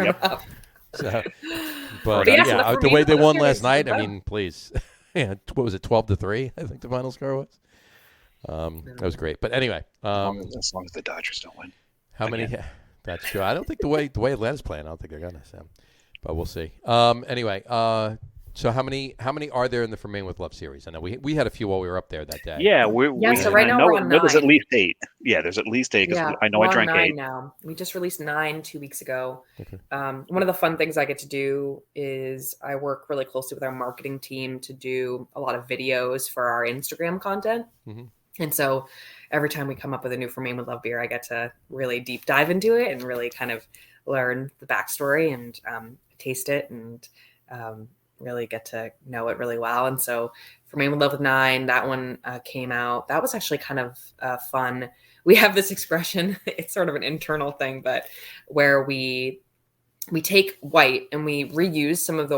D: enough.
B: So, but the way they won last night, I mean, please. Yeah, what was it? 12-3, I think the final score was. That was great. But anyway,
A: as long as the Dodgers don't win.
B: How many? That's true. I don't think the way Atlanta's playing, I don't think they're gonna. So, but we'll see. Anyway. So how many are there in the For Maine with Love series? I know we had a few while we were up there that day.
A: Yeah,
D: so right now we're on 9.
A: There's at least 8. Yeah, there's at least 8 because I know I drank 8
D: now. We just released 9 2 weeks ago. Okay. One of the fun things I get to do is I work really closely with our marketing team to do a lot of videos for our Instagram content. Mm-hmm. And so every time we come up with a new For Maine with Love beer, I get to really deep dive into it and really kind of learn the backstory and taste it and really get to know it really well. And so For Maine with Love with 9, that one came out. That was actually kind of fun. We have this expression, it's sort of an internal thing, but where we take white and we reuse some of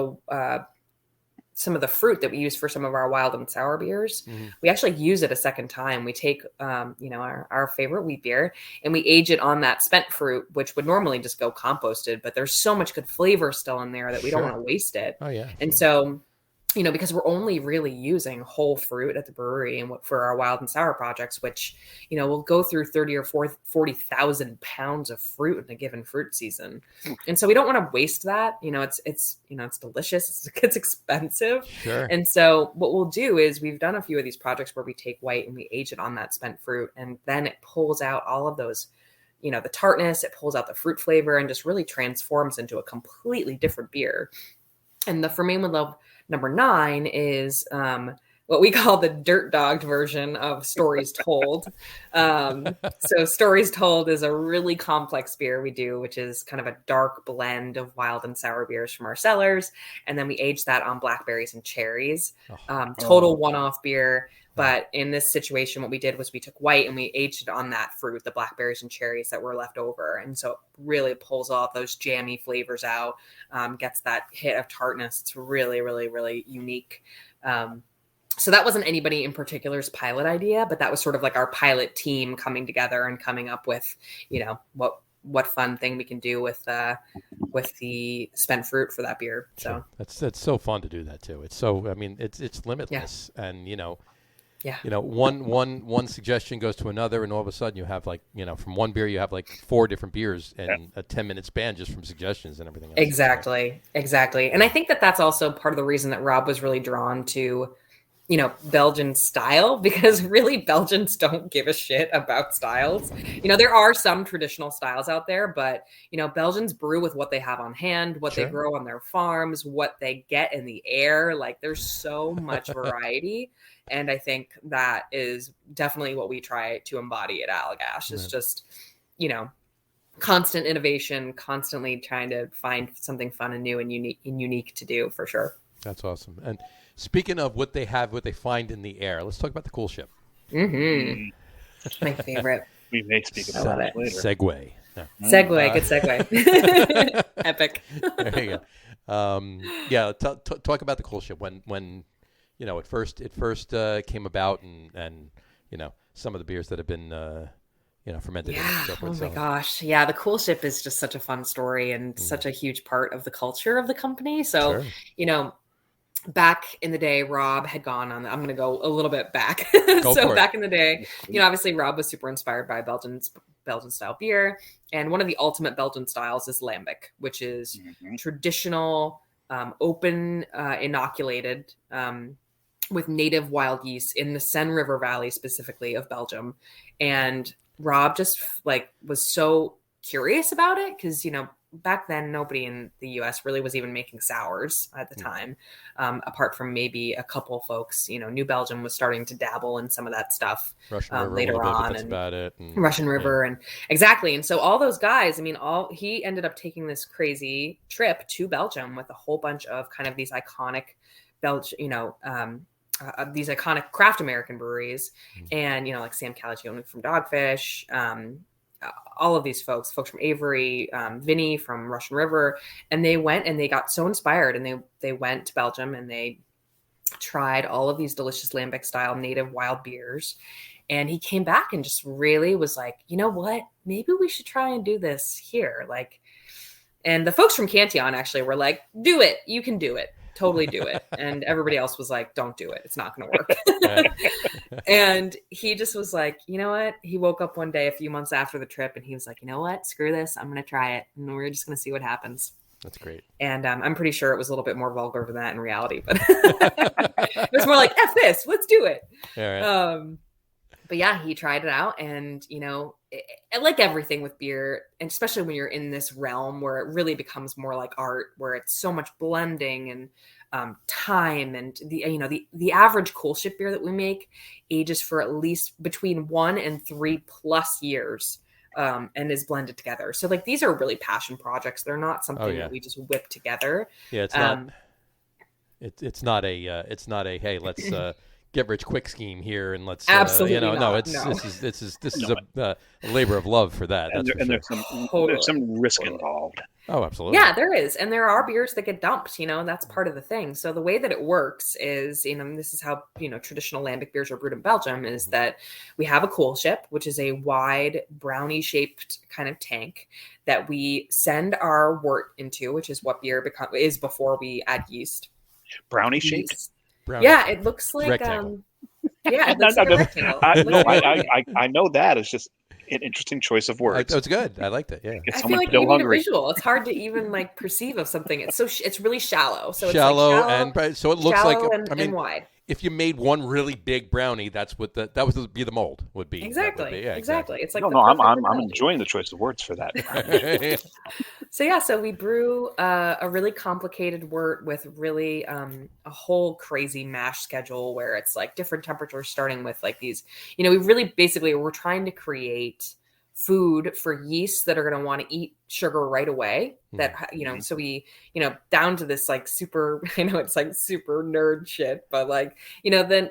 D: the fruit that we use for some of our wild and sour beers. Mm-hmm. We actually use it a second time. We take, our favorite wheat beer and we age it on that spent fruit, which would normally just go composted, but there's so much good flavor still in there that we don't want to waste it.
B: Oh yeah.
D: And so, because we're only really using whole fruit at the brewery and for our wild and sour projects, which, we'll go through 30 or 40,000 pounds of fruit in a given fruit season. And so we don't want to waste that. It's delicious. It's expensive.
B: Sure.
D: And so what we'll do is we've done a few of these projects where we take white and we age it on that spent fruit. And then it pulls out all of those, the tartness, it pulls out the fruit flavor and just really transforms into a completely different beer. And the For Maine with Love #9 is what we call the dirt dogged version of Stories Told. So Stories Told is a really complex beer we do, which is kind of a dark blend of wild and sour beers from our cellars. And then we age that on blackberries and cherries. Total one-off beer. But in this situation, what we did was we took white and we aged it on that fruit, the blackberries and cherries that were left over. And so it really pulls all those jammy flavors out, gets that hit of tartness. It's really, really, really unique. So that wasn't anybody in particular's pilot idea, but that was sort of like our pilot team coming together and coming up with, what fun thing we can do with the spent fruit for that beer. So
B: that's so fun to do that too. It's so, it's limitless. Yeah. And,
D: Yeah.
B: One suggestion goes to another, and all of a sudden you have from one beer you have 4 different beers in a 10-minute span just from suggestions and everything else.
D: Exactly. And I think that's also part of the reason that Rob was really drawn to, Belgian style, because really Belgians don't give a shit about styles. There are some traditional styles out there, but, Belgians brew with what they have on hand, what they grow on their farms, what they get in the air. There's so much variety. And I think that is definitely what we try to embody at Allagash is just, constant innovation, constantly trying to find something fun and new and unique to do, for sure.
B: That's awesome. And speaking of what they find in the air, let's talk about the cool ship.
D: Mm-hmm. My favorite.
A: We may speak about that later.
B: Segue. Yeah.
D: Good segue. Epic.
B: There you go. Talk about the cool ship when it first came about and some of the beers that have been fermented.
D: Yeah.
B: And so forth.
D: Oh my gosh. Yeah. The cool ship is just such a fun story and such a huge part of the culture of the company. So, back in the day, Rob had gone on, I'm going to go a little bit back. Back in the day, obviously Rob was super inspired by Belgian style beer. And one of the ultimate Belgian styles is Lambic, which is traditional, open, inoculated, with native wild yeast in the Seine River Valley, specifically of Belgium. And Rob just was so curious about it because, back then nobody in the US really was even making sours at the time. Apart from maybe a couple folks, New Belgium was starting to dabble in some of that stuff later on, and
B: about it,
D: Russian River and exactly. And so all those guys, he ended up taking this crazy trip to Belgium with a whole bunch of kind of these iconic these iconic craft American breweries, and like Sam Calagione from Dogfish, all of these folks from Avery, Vinny from Russian River, and they went and they got so inspired, and they went to Belgium and they tried all of these delicious Lambic style native wild beers. And he came back and just really was like, you know what, maybe we should try and do this here. And the folks from Cantillon actually were like, do it. You can do it. Totally do it. And everybody else was like, don't do it. It's not going to work. And he just was like, you know what? He woke up one day a few months after the trip and he was like, you know what? Screw this. I'm going to try it. And we're just going to see what happens.
B: That's great.
D: And I'm pretty sure it was a little bit more vulgar than that in reality, but it was more like, F this, let's do it.
B: All right.
D: But yeah, he tried it out, and like everything with beer, and especially when you're in this realm where it really becomes more like art, where it's so much blending and time, and the average cool ship beer that we make ages for at least between 1 and 3+ years, and is blended together. So these are really passion projects. They're not something that we just whip together.
B: Yeah, it's not. It's not a hey, let's get rich quick scheme here and let's
D: absolutely
B: this is a labor of love for that.
A: There's some risk involved.
B: Oh, absolutely.
D: Yeah, there is. And there are beers that get dumped, that's part of the thing. So the way that it works is, this is how, traditional lambic beers are brewed in Belgium, is that we have a cool ship, which is a wide brownie shaped kind of tank that we send our wort into, which is what beer is before we add yeast.
A: Brownie shaped?
D: Yeah, it looks like
B: rectangle.
D: It looks like a rectangle.
A: I know that. It's just an interesting choice of words.
B: It's good. I liked it. Yeah.
D: I feel like you need a visual. It's hard to even perceive of something. It's really shallow. So it's shallow
B: and so it looks like
D: and wide.
B: If you made one really big brownie, that would be the mold would be.
D: Exactly. Exactly. It's like
A: I'm enjoying the choice of words for that.
D: So we brew a really complicated wort with really a whole crazy mash schedule where it's different temperatures starting with these, we really basically we're trying to create food for yeast that are going to want to eat sugar right away, that so we down to this super, I know it's super nerd shit, but the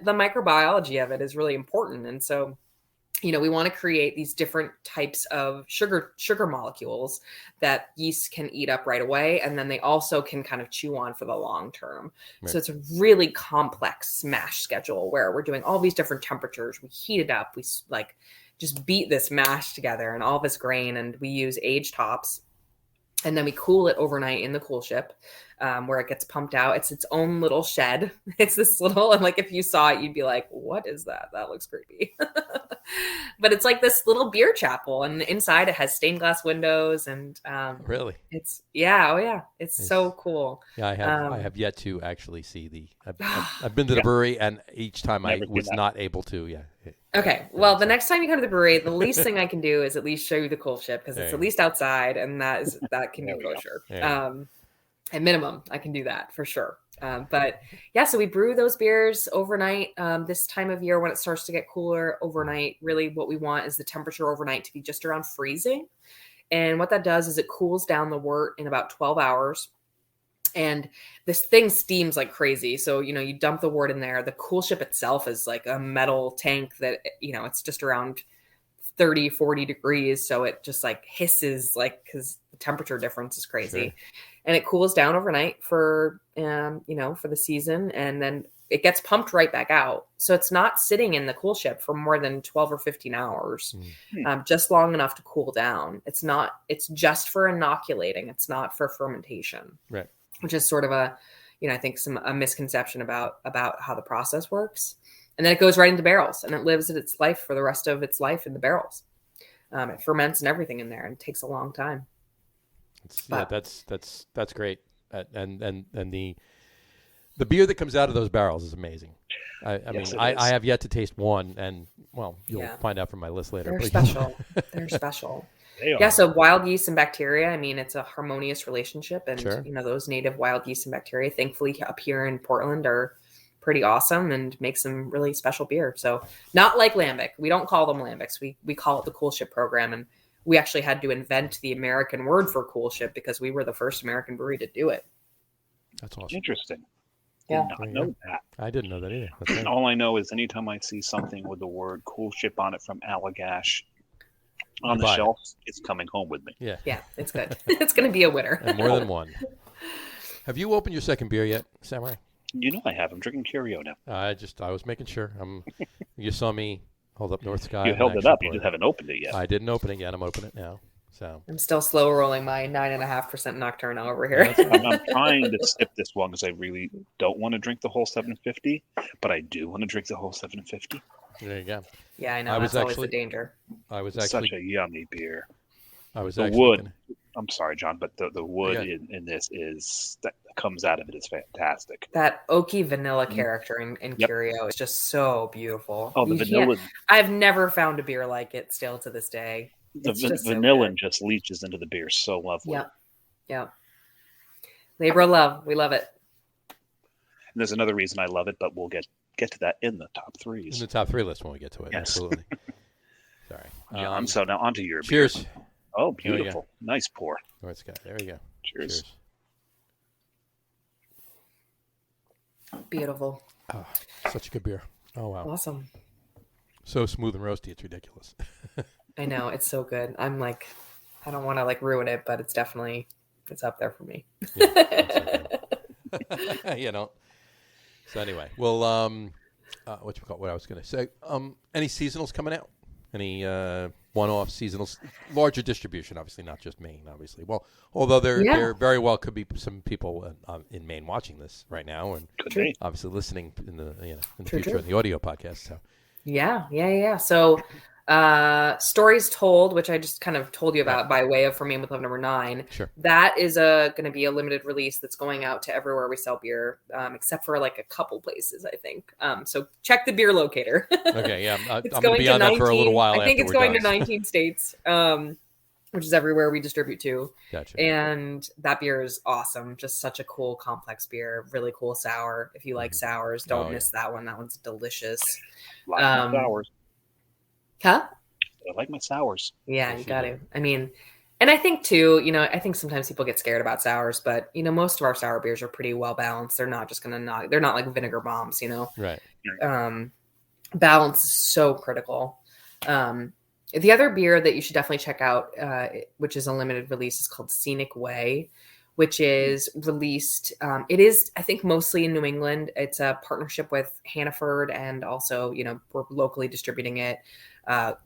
D: microbiology of it is really important. And so we want to create these different types of sugar molecules that yeast can eat up right away, and then they also can kind of chew on for the long term. Right. So it's a really complex mash schedule where we're doing all these different temperatures. We heat it up. We just beat this mash together and all this grain, and we use aged hops. And then we cool it overnight in the cool ship, where it gets pumped out. It's its own little shed. It's this little, and like if you saw it, you'd be like, what is that? That looks creepy. But it's like this little beer chapel, and inside it has stained glass windows, and
B: really,
D: it's yeah, oh yeah, it's so cool.
B: Yeah, I have yet to actually see the. I've been to the brewery, and each time I was not able to. Yeah.
D: Okay, well, the next time you come to the brewery, the least thing I can do is at least show you the cool ship, because it's at least outside, and that can be kosher. At minimum, I can do that for sure. But yeah, so we brew those beers overnight. This time of year when it starts to get cooler overnight, really what we want is the temperature overnight to be just around freezing. And what that does is it cools down the wort in about 12 hours. And this thing steams like crazy. So, you dump the wort in there. The cool ship itself is like a metal tank that, it's just around 30, 40 degrees. So it just like hisses, like, because the temperature difference is crazy. Sure. And it cools down overnight for the season. And then it gets pumped right back out. So it's not sitting in the cool ship for more than 12 or 15 hours, just long enough to cool down. It's just for inoculating. It's not for fermentation.
B: Right.
D: Which is sort of a misconception about how the process works. And then it goes right into barrels, and it lives its life for the rest of its life in the barrels. It ferments and everything in there, and it takes a long time.
B: That's great. And the beer that comes out of those barrels is amazing. I have yet to taste one, and you'll find out from my list later.
D: They're special. They're special. Yeah, so wild yeast and bacteria, it's a harmonious relationship. And,
B: sure.
D: Those native wild yeast and bacteria, thankfully, up here in Portland are pretty awesome and make some really special beer. So not like lambic. We don't call them lambics. We call it the Cool Ship program. And we actually had to invent the American word for Cool Ship because we were the first American brewery to do it.
B: That's awesome.
A: Interesting.
D: Yeah.
A: Did not know that.
B: I didn't know that either. Right.
A: All I know is anytime I see something with the word Cool Ship on it from Allagash on the shelf, it's coming home with me.
B: Yeah,
D: it's good. It's going to be a winner.
B: And more than one. Have you opened your second beer yet, Samurai?
A: I have. I'm drinking Curio now.
B: I was making sure. You saw me hold up North Sky.
A: You held it up. You just haven't opened it yet.
B: I didn't open it yet. I'm opening it now. So
D: I'm still slow rolling my 9.5% Nocturno over here.
A: I'm trying to skip this one because I really don't want to drink the whole 750, but I do want to drink the whole 750.
B: There you go.
D: Yeah, I know. That's always the danger.
A: Such a yummy beer.
B: The
A: wood. I'm sorry, John, but the wood in this that comes out of it is fantastic.
D: That oaky vanilla character in Curio is just so beautiful.
A: Oh, the vanilla!
D: I've never found a beer like it still to this day.
A: The vanilla just leaches into the beer so lovely.
D: Yeah. Labor of love. We love it.
A: And there's another reason I love it, but we'll get to that in the top threes.
B: In the top three list when we get to it.
A: Yes.
B: Absolutely. Sorry.
A: John, so now onto your
B: cheers.
A: Beer. Oh, beautiful. Nice pour.
B: North Sky. There you go.
A: Cheers.
D: Beautiful.
B: Oh, such a good beer. Oh, wow.
D: Awesome.
B: So smooth and roasty. It's ridiculous.
D: I know. It's so good. I'm like, I don't want to ruin it, but it's up there for me.
B: Yeah, So anyway, well, what I was going to say, any seasonals coming out? Any one-off seasonals? Larger distribution, obviously, not just Maine, obviously. Well, although there very well could be some people in Maine watching this right now, and obviously listening in the future in the audio podcast. So
D: yeah. So Stories Told, which I just kind of told you about by way of For Maine with Love #9.
B: Sure.
D: That is going to be a limited release that's going out to everywhere we sell beer, except for a couple places, I think. So check the beer locator.
B: Okay, yeah. I'm going to be on that for a little while.
D: I think it's going to 19 states, which is everywhere we distribute to.
B: Gotcha.
D: And that beer is awesome. Just such a cool, complex beer. Really cool sour. If you like sours, don't miss that one. That one's delicious.
A: Sours.
D: Huh?
A: I like my sours.
D: Yeah, you got to. And I think too, I think sometimes people get scared about sours, but most of our sour beers are pretty well balanced. They're not just they're not like vinegar bombs,
B: Right.
D: Balance is so critical. The other beer that you should definitely check out, which is a limited release, is called Scenic Way, which is released. It is, I think, mostly in New England. It's a partnership with Hannaford, and also, we're locally distributing it.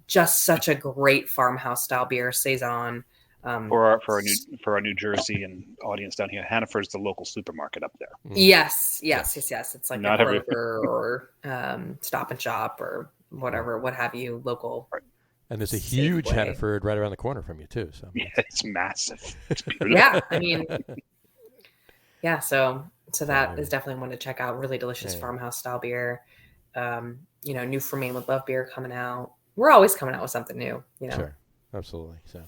D: Just such a great farmhouse style beer, saison.
A: For our New Jersey and audience down here, Hannaford's the local supermarket up there.
D: Yes. It's like
A: Not
D: a
A: every-
D: Kroger or Stop and Shop or whatever, what have you, local.
B: And there's a huge
D: Safeway.
B: Hannaford right around the corner from you too. So
A: Yeah, it's massive. It's beautiful.
D: Yeah, I mean, yeah. So that is definitely one to check out. Really delicious farmhouse style beer. New from Maine with Love beer coming out. We're always coming out with something new.
B: Sure, absolutely. So,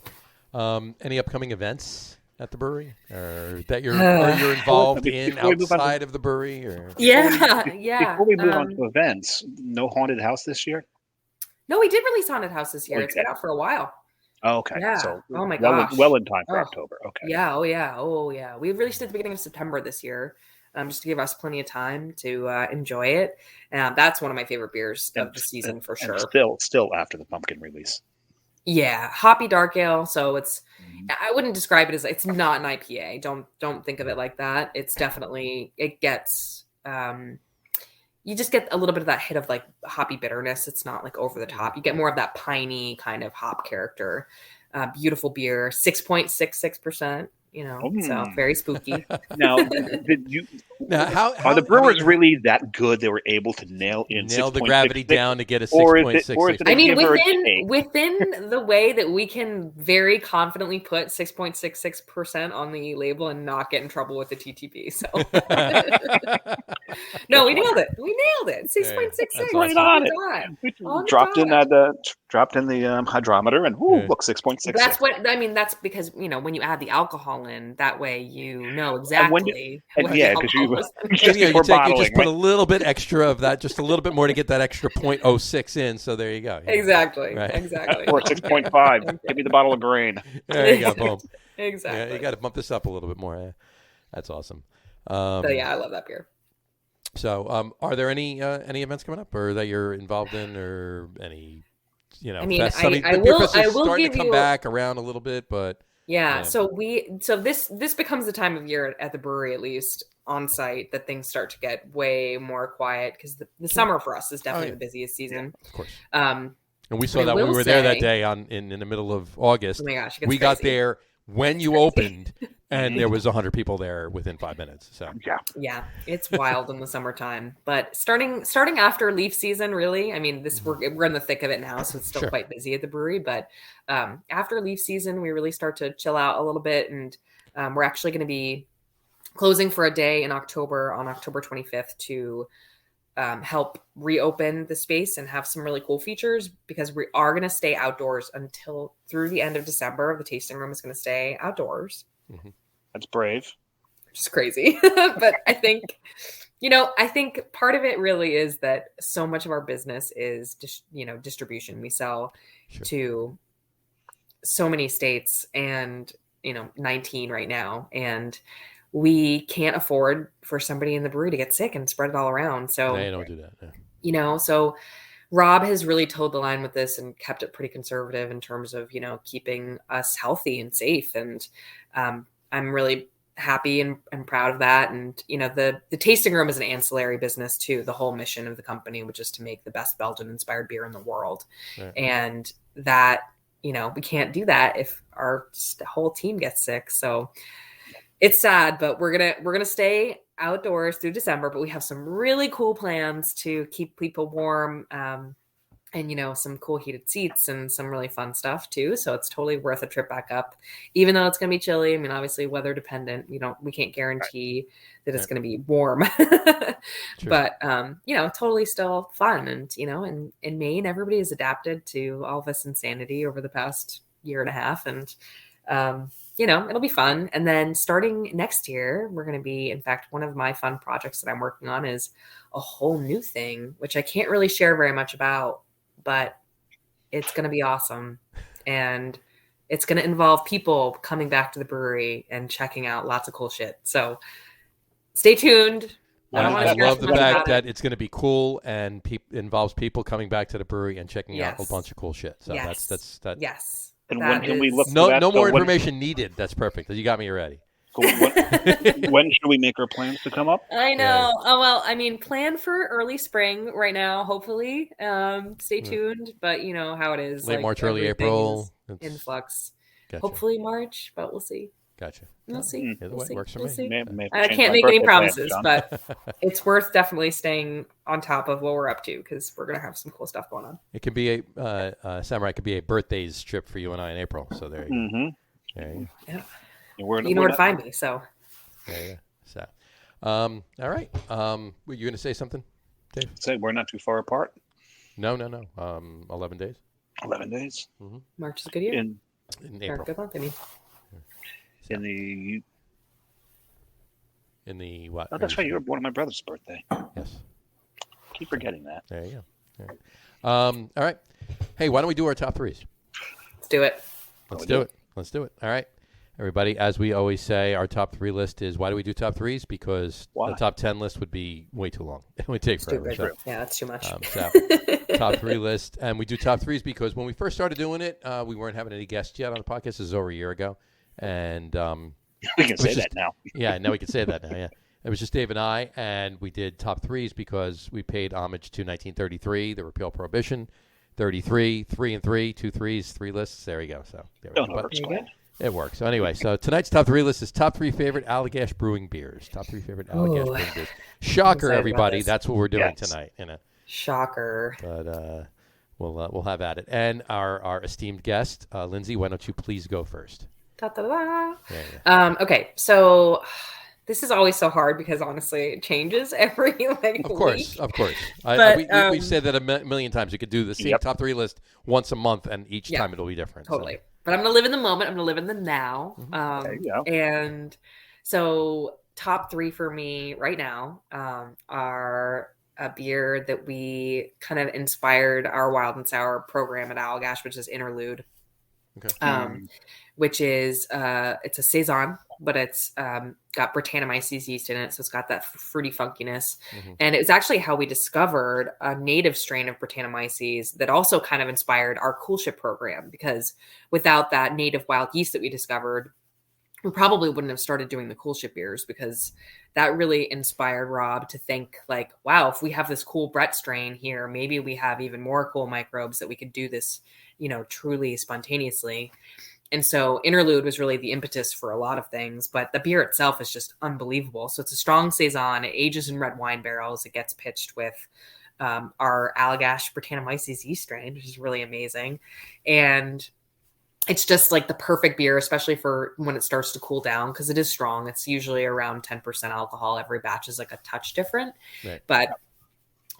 B: any upcoming events at the brewery, or that you're involved in outside of the brewery, or
D: yeah.
A: Before we move on to events, no haunted house this year.
D: No, we did release Haunted House this year. It's been out for a while.
A: Oh, okay.
D: Yeah.
A: So
D: Oh my gosh.
A: well in time for October. Okay.
D: Yeah. Oh yeah. We released it at the beginning of September this year, just to give us plenty of time to enjoy it. That's one of my favorite beers of the season for sure.
A: And still after the pumpkin release.
D: Yeah, hoppy dark ale. So it's, I wouldn't describe it as, it's not an IPA. Don't think of it like that. It's definitely, it gets, you just get a little bit of that hit of like hoppy bitterness. It's not like over the top. You get more of that piney kind of hop character. Beautiful beer, 6.66%. So very spooky.
A: Now, are the brewers really that good? They were able to nail the
B: gravity down to get a 6.66.
D: I mean, within the way that we can very confidently put 6.66% on the label and not get in trouble with the TTP. So, no, we nailed it. 6.66.
A: Right on it. Dropped in the hydrometer, and look, 6.66.
D: That's because when you add the alcohol in, that way exactly.
A: Because you
B: just put a little bit extra of that, just a little bit more to get that extra 0.06 in. So there you go.
D: Exactly.
B: Right.
D: Exactly.
A: Or 6.5. Give me the bottle of grain.
B: There you go. Boom.
D: Exactly.
B: Yeah, you got to bump this up a little bit more. That's awesome.
D: So I love that beer.
B: So, are there any events coming up, or that you're involved in, or any?
D: I mean,
B: I will starting to come back around a little bit, but.
D: Yeah. So this becomes the time of year at the brewery, at least on site, that things start to get way more quiet, because the summer for us is definitely the busiest season.
B: Yeah, of course.
D: And
B: we saw that when we were there that day in the middle of August.
D: Oh my gosh,
B: we got there when you opened, and there was 100 people there within 5 minutes. So
D: yeah, it's wild in the summertime. But starting after leaf season, really, I mean, we're in the thick of it now, so it's still quite busy at the brewery. But after leaf season, we really start to chill out a little bit, and we're actually going to be closing for a day in October, on October 25th, to help reopen the space and have some really cool features, because we are going to stay outdoors until through the end of December. The tasting room is going to stay outdoors.
B: Mm-hmm.
A: That's brave.
D: Which is crazy. But I think part of it really is that so much of our business is distribution. We sell to so many states, and 19 right now, and we can't afford for somebody in the brewery to get sick and spread it all around. So
B: they don't do that. Yeah.
D: So Rob has really toed the line with this and kept it pretty conservative in terms of, keeping us healthy and safe. And I'm really happy and proud of that. And, the tasting room is an ancillary business to the whole mission of the company, which is to make the best Belgian inspired beer in the world. Right. And that, we can't do that if our whole team gets sick. So it's sad, but we're gonna stay outdoors through December. But we have some really cool plans to keep people warm, and some cool heated seats and some really fun stuff too. So it's totally worth a trip back up, even though it's gonna be chilly. I mean, obviously weather dependent. We can't guarantee that it's gonna be warm, but totally still fun. And in Maine, everybody has adapted to all this insanity over the past year and a half, and it'll be fun. And then starting next year, we're going to be, in fact, one of my fun projects that I'm working on is a whole new thing, which I can't really share very much about, but it's going to be awesome. And it's going to involve people coming back to the brewery and checking out lots of cool shit. So stay tuned.
B: I love the fact that it's going to be cool and involves people coming back to the brewery and checking out a bunch of cool shit. So that's.
D: Yes.
A: And when can we look?
B: No more information needed. That's perfect. You got me ready.
A: When should we make our plans to come up?
D: I know. Yeah. Oh well, I mean, plan for early spring right now. Hopefully, stay tuned. But you know how it is.
B: Late March, early April.
D: In flux.
B: Gotcha.
D: Hopefully March, but we'll see.
B: Gotcha.
D: We'll see.
B: Either
D: We'll
B: way,
D: see.
B: works for
D: We'll
B: me.
D: see.
A: May
D: I
A: change
D: can't
A: my
D: make any
A: birthday
D: promises,
A: plans, John.
D: but it's worth definitely staying on top of what we're up to because we're gonna have some cool stuff going on.
B: It could be Samurai could be a birthdays trip for you and I in April. So there you go. There you go.
D: Yeah.
A: We're
D: You know where to find me. So.
B: There you go. So, all right. Were you going to say something, Dave?
A: Say we're not too far apart.
B: No. 11 days.
A: 11 days.
D: March is a good year.
B: In
D: Or
B: April.
D: good month, I mean.
B: In the what?
A: Oh, that's right. You were born on my brother's birthday.
B: Yes.
A: Keep forgetting that.
B: There you go. All right. Hey, why don't we do our top threes?
D: Let's do it.
B: Let's do it. All right. Everybody, as we always say, our top three list is why do we do top threes? Because the top 10 list would be way too long. It would take forever. So,
D: yeah, that's too much.
B: So, top three list. And we do top threes because when we first started doing it, we weren't having any guests yet on the podcast. This is over a year ago. And
A: we can say that now.
B: Yeah, now we can say that now, yeah. It was just Dave and I, and we did top threes because we paid homage to 1933, the repeal of Prohibition. 33, 3 and 3, 2 threes, 3 lists. There you go. So there we go.
A: But
B: it works. So anyway, so tonight's top three list is top 3 favorite Allagash Brewing Beers. Top 3 favorite Allagash Brewing Beers. Shocker, everybody. That's what we're doing tonight.
D: Shocker.
B: But we'll have at it. And our esteemed guest, Lindsay, why don't you please go first?
D: Da-da-da. Okay, so this is always so hard because honestly, it changes every week.
B: Of course.
D: But,
B: we've said that a million times. You could do the same top 3 list once a month, and each time it'll be different.
D: Totally.
B: So.
D: But I'm going to live in the moment. I'm going to live in the now.
A: There you go.
D: And so top 3 for me right now are a beer that we kind of inspired our Wild and Sour program at Allagash, which is Interlude.
B: Okay.
D: Which is it's a saison, but it's got Brettanomyces yeast in it, so it's got that fruity funkiness. And it was actually how we discovered a native strain of Brettanomyces that also kind of inspired our Cool Ship program, because without that native wild yeast that we discovered, we probably wouldn't have started doing the Cool Ship beers, because that really inspired Rob to think like, wow, if we have this cool Brett strain here, maybe we have even more cool microbes that we could do this, truly spontaneously. And so Interlude was really the impetus for a lot of things, but the beer itself is just unbelievable. So it's a strong saison. It ages in red wine barrels. It gets pitched with our Allagash Brettanomyces yeast strain, which is really amazing. And it's just like the perfect beer, especially for when it starts to cool down, because it is strong. It's usually around 10% alcohol. Every batch is like a touch different, but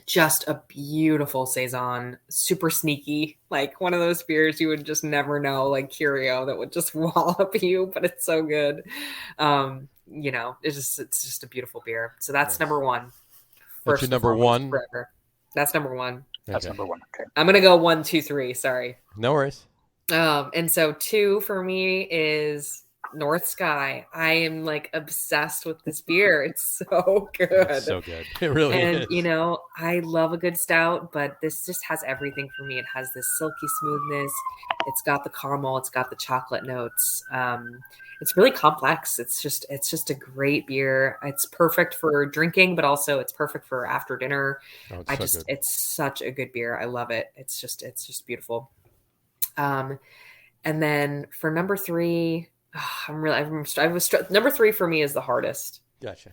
D: just a beautiful saison, super sneaky, like one of those beers you would just never know, like Curio, that would just wallop you, but it's so good. It's just a beautiful beer. So that's number one.
B: That's your number one?
D: Forever. That's number one.
A: That's number one. Okay.
D: I'm going to go 1, 2, 3. Sorry.
B: No worries.
D: And so 2 for me is North Sky. I am like obsessed with this beer. It's so good.
B: It's so good. It really is.
D: And, I love a good stout, but this just has everything for me. It has this silky smoothness. It's got the caramel. It's got the chocolate notes. It's really complex. It's just a great beer. It's perfect for drinking, but also it's perfect for after dinner.
B: Oh,
D: it's such a good beer. I love it. It's just beautiful. And then for number 3, number 3 for me is the hardest.
B: Gotcha.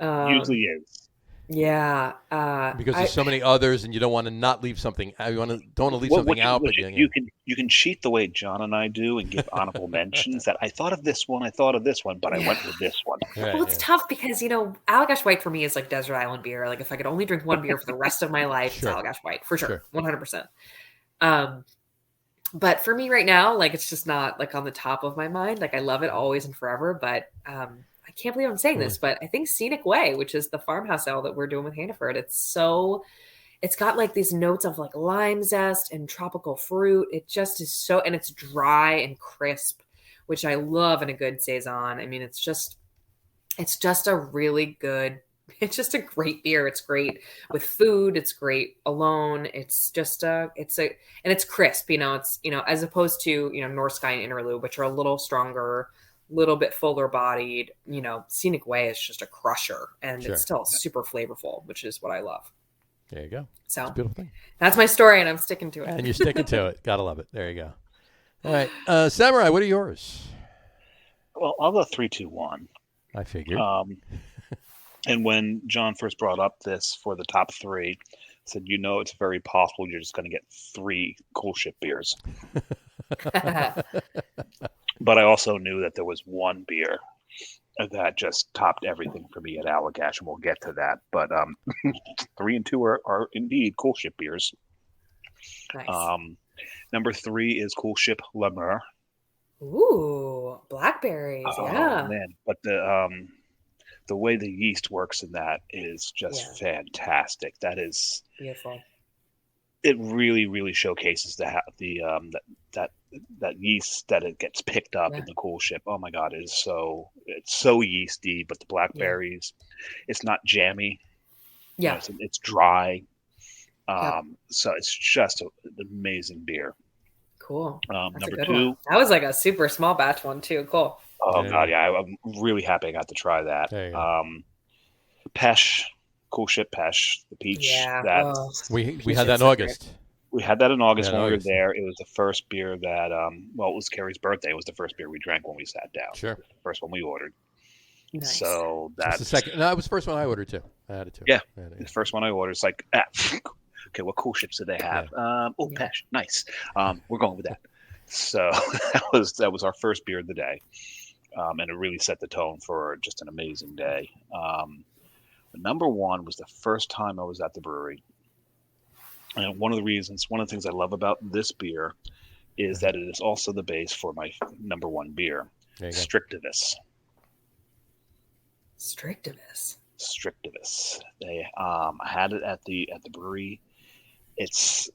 A: Usually is.
D: Yeah.
B: Because there's so many others, and you don't want to not leave something. You don't want to leave something out. But
A: you can cheat the way John and I do and give honorable mentions. That I thought of this one, but I went with this one.
B: Right,
D: well, it's tough because Allagash White for me is like desert island beer. Like if I could only drink one beer for the rest of my life, it's Allagash White for sure, 100%. But for me right now, like it's just not like on the top of my mind. Like I love it always and forever, but I can't believe I'm saying this, but I think Scenic Way, which is the farmhouse ale that we're doing with Hannaford, it's got like these notes of like lime zest and tropical fruit. It just is so, and it's dry and crisp, which I love in a good saison. I mean, it's just a really good. It's just a great beer. It's great with food. It's great alone. It's just and it's crisp, it's, as opposed to, North Sky and Interlude, which are a little stronger, little bit fuller bodied, Scenic Way is just a crusher, and it's still super flavorful, which is what I love.
B: There you go.
D: So
B: that's a beautiful thing.
D: That's my story, and I'm sticking to it.
B: And you're sticking to it. Gotta love it. There you go. All right. Samurai, what are yours?
A: Well, I'll go 3, 2, 1.
B: I figured.
A: And when John first brought up this for the top 3, said, it's very possible you're just going to get 3 cool ship beers. But I also knew that there was one beer that just topped everything for me at Allagash, and we'll get to that. But 3 and 2 are indeed cool ship beers.
D: Nice.
A: Number 3 is Cool Ship Lemur.
D: Ooh, blackberries. Yeah.
A: Man, but the way the yeast works in that is just fantastic. That is
D: beautiful.
A: It really, really showcases that yeast that it gets picked up in the Cool Ship. Oh my God, it's so yeasty. But the blackberries, it's not jammy.
D: Yeah,
A: it's dry. So it's just an amazing beer.
D: Cool.
A: Number 2.
D: One. That was like a super small batch one too. Cool.
A: Oh God, yeah, I'm really happy I got to try that. Pesh, Cool Ship Pesh, the peach.
D: Yeah.
B: We had that in August.
A: We had that in August when we were there. It was the first beer that, it was Carrie's birthday. It was the first beer we drank when we sat down.
B: Sure.
A: First one we ordered.
D: Nice.
A: So that's
B: the second. No, it was the first one I ordered too. I had it too.
A: Yeah, the first one I ordered. It's like, okay, what cool ships do they have? Pesh, nice. We're going with that. So that was our first beer of the day, and it really set the tone for just an amazing day. Number 1 was the first time I was at the brewery. And one of the things I love about this beer is that it is also the base for my number 1 beer, Strictivus. Strictivus. They I had it at the brewery. It's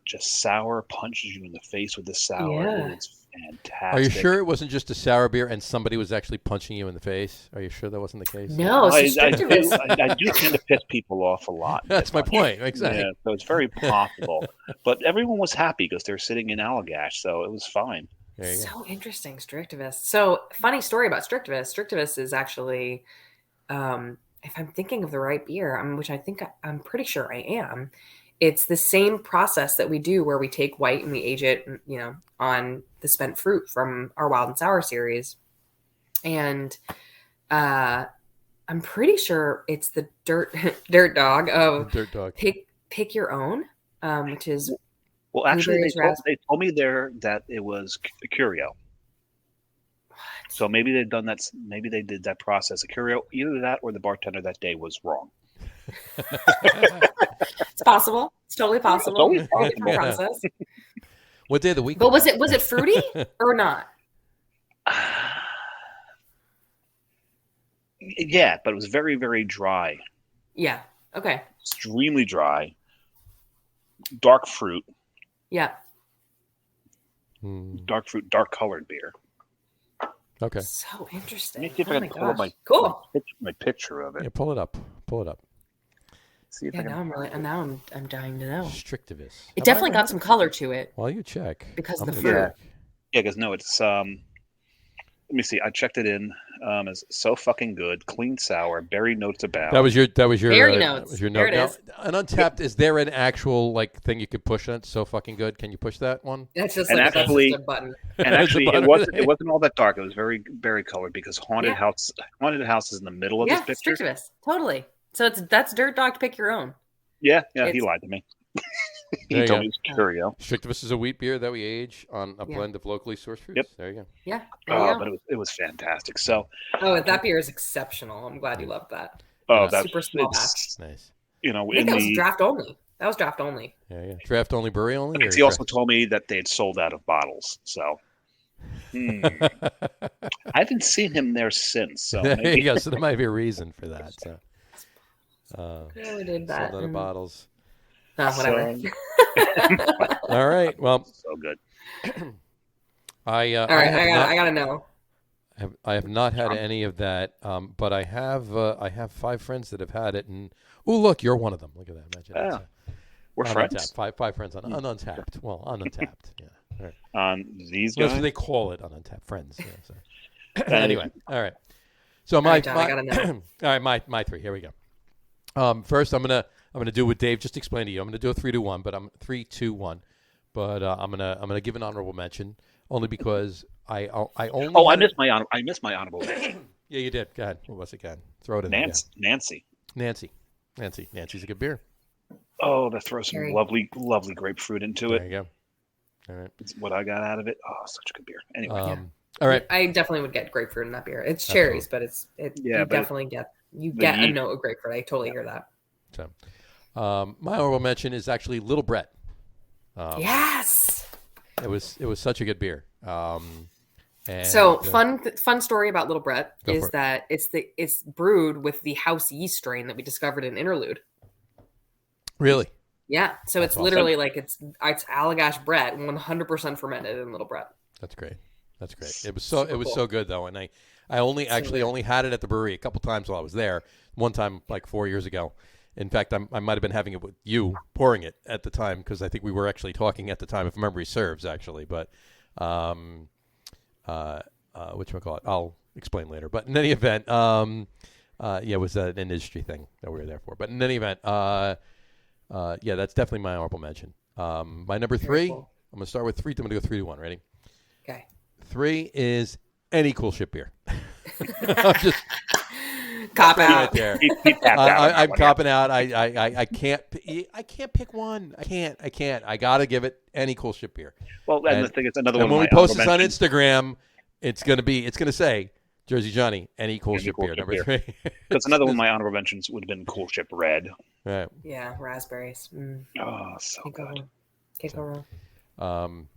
A: just sour, punches you in the face with the sour.
D: Yeah.
A: It's fantastic.
B: Are you sure it wasn't just a sour beer and somebody was actually punching you in the face? Are you sure that wasn't the case?
D: No,
A: I do tend to piss people off a lot.
B: That's my point. Exactly.
A: Yeah, so it's very possible. But everyone was happy because they were sitting in Allagash, so it was fine.
D: So interesting, Strictivus. So funny story about Strictivus. Strictivus is actually, if I'm thinking of the right beer, which I'm pretty sure I am, it's the same process that we do where we take white and we age it, on the spent fruit from our Wild and Sour series. And I'm pretty sure it's the dirt dog of
B: Dirt Dog.
D: Pick Your Own, which is
A: well, actually, they told me there that it was a Curio. What? So maybe they've done that. Maybe they did that process. A Curio, either that or the bartender that day was wrong.
D: It's possible. It's totally possible.
A: It's always possible.
D: Process.
B: What day of the week?
D: But was it fruity or not?
A: Yeah, but it was very, very dry.
D: Yeah. Okay.
A: Extremely dry. Dark fruit.
D: Yeah.
A: Dark fruit, dark colored beer.
B: Okay.
D: So interesting.
A: Let me see if I can pull up my picture of it.
B: Yeah, pull it up.
A: See if
D: now I'm dying to know.
B: Strictivus.
D: It definitely got some color to it.
B: While you check,
D: because of the fruit.
A: Yeah, because it's let me see. I checked it in. It's so fucking good. Clean sour. Berry notes abound.
B: That was your
D: berry notes.
B: That was your
D: there
B: note.
D: It is.
B: Now, an Untapped. Is there an actual thing you could push on it? So fucking good. Can you push that one?
D: That's just
A: that's
D: just a button.
A: And actually, it wasn't all that dark. It was very berry colored because Haunted House is in the middle of this picture.
D: Strictivus. Totally. So that's Dirt Dog to Pick Your Own.
A: Yeah, he lied to me. He told me it's Curio.
B: Strictivus is a wheat beer that we age on a blend of locally sourced fruits.
A: Yep.
B: There you go.
D: Yeah.
A: But it was fantastic. So.
D: That beer is exceptional. I'm glad you loved that.
A: That's
D: super small batch.
B: Nice.
A: I
D: think that was draft only.
B: Yeah. Draft only, brewery only.
A: Because he also told me that they had sold out of bottles. So. I haven't seen him there since. So
B: there you go. So there might be a reason for that. So.
D: We did that.
B: Sold out of bottles.
D: Whatever.
B: All right. Well.
A: So good.
D: I gotta know.
B: I have not had any of that, but I have 5 friends that have had it, and look, you're one of them. Look at that. Imagine that.
A: We're friends.
B: Untapped. Five friends on Untapped. Well, on Untapped. Yeah.
A: Right. These guys.
B: That's what they call it on Untapped. Friends. Yeah, so. Anyway. All right. So my all right, my 3. Here we go. First, I'm gonna do what Dave just explained to you. I'm gonna do a 3-2-1, but I'm 3-2-1. but I'm gonna give an honorable mention only because I only.
A: Oh, I missed my honorable mention.
B: Yeah, you did. Go ahead. What was it? Go ahead. Throw it in
A: Nancy's
B: a good beer.
A: Oh, that throws some lovely grapefruit into it.
B: There you go. All right.
A: It's what I got out of it. Oh, such a good beer. Anyway.
B: All right.
D: I definitely would get grapefruit in that beer. It's cherries, but you definitely get a note of grapefruit. I totally hear that.
B: So, my honorable mention is actually Little Brett.
D: Yes.
B: It was such a good beer.
D: Fun story about Little Brett is that it's brewed with the house yeast strain that we discovered in Interlude.
B: Really?
D: Yeah. So it's literally like it's Allagash Brett, 100% fermented in Little Brett.
B: That's great. It was so good though, and I only had it at the brewery a couple times while I was there. One time like 4 years ago. In fact, I might have been having it with you pouring it at the time because I think we were actually talking at the time, if memory serves, actually. But whatchamacallit? I'll explain later. But in any event, it was an industry thing that we were there for. But in any event, that's definitely my honorable mention. My number 3, I'm going to start with 3. I'm going to go 3 to 1. Ready?
D: Okay.
B: 3 is any cool ship beer. I'm just
D: cop out.
B: Right there. I'm copping out. I can't pick one. I can't. I gotta give it any cool ship beer.
A: Well, and the thing is, another one.
B: And when we post this on Instagram, it's gonna say Jersey Johnny, any cool ship beer. Number 3.
A: Because another one of my honorable mentions would have been Cool Ship Red.
B: Right.
D: Yeah, raspberries.
A: Oh, so good.
D: Can't go wrong.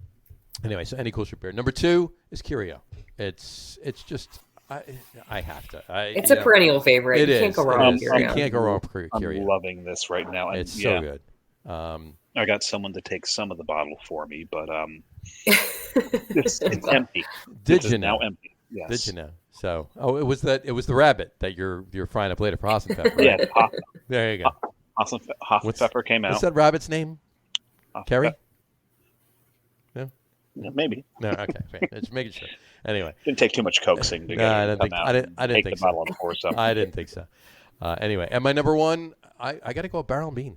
B: Anyway, so any cool ship beer. Number 2 is Curio. It's just. I have to.
D: It's a perennial favorite. You can't go wrong with Curio.
B: You can't go wrong with Curio.
A: I'm loving this right now.
B: It's so good.
A: I got someone to take some of the bottle for me, but it's empty.
B: Did you know?
A: Now empty. Yes.
B: Did you know? So, it was the rabbit that you're frying up later for Hassan Pepper. Right?
A: Yeah, Hassan.
B: There you go.
A: Hassan Pepper came out.
B: What's that rabbit's name? Kerry?
A: Yeah, maybe.
B: No, okay. Just making sure. Anyway,
A: didn't take too much coaxing to get
B: I didn't think so. I didn't think so. Anyway, and my number 1, I got to go with Barrel and Bean.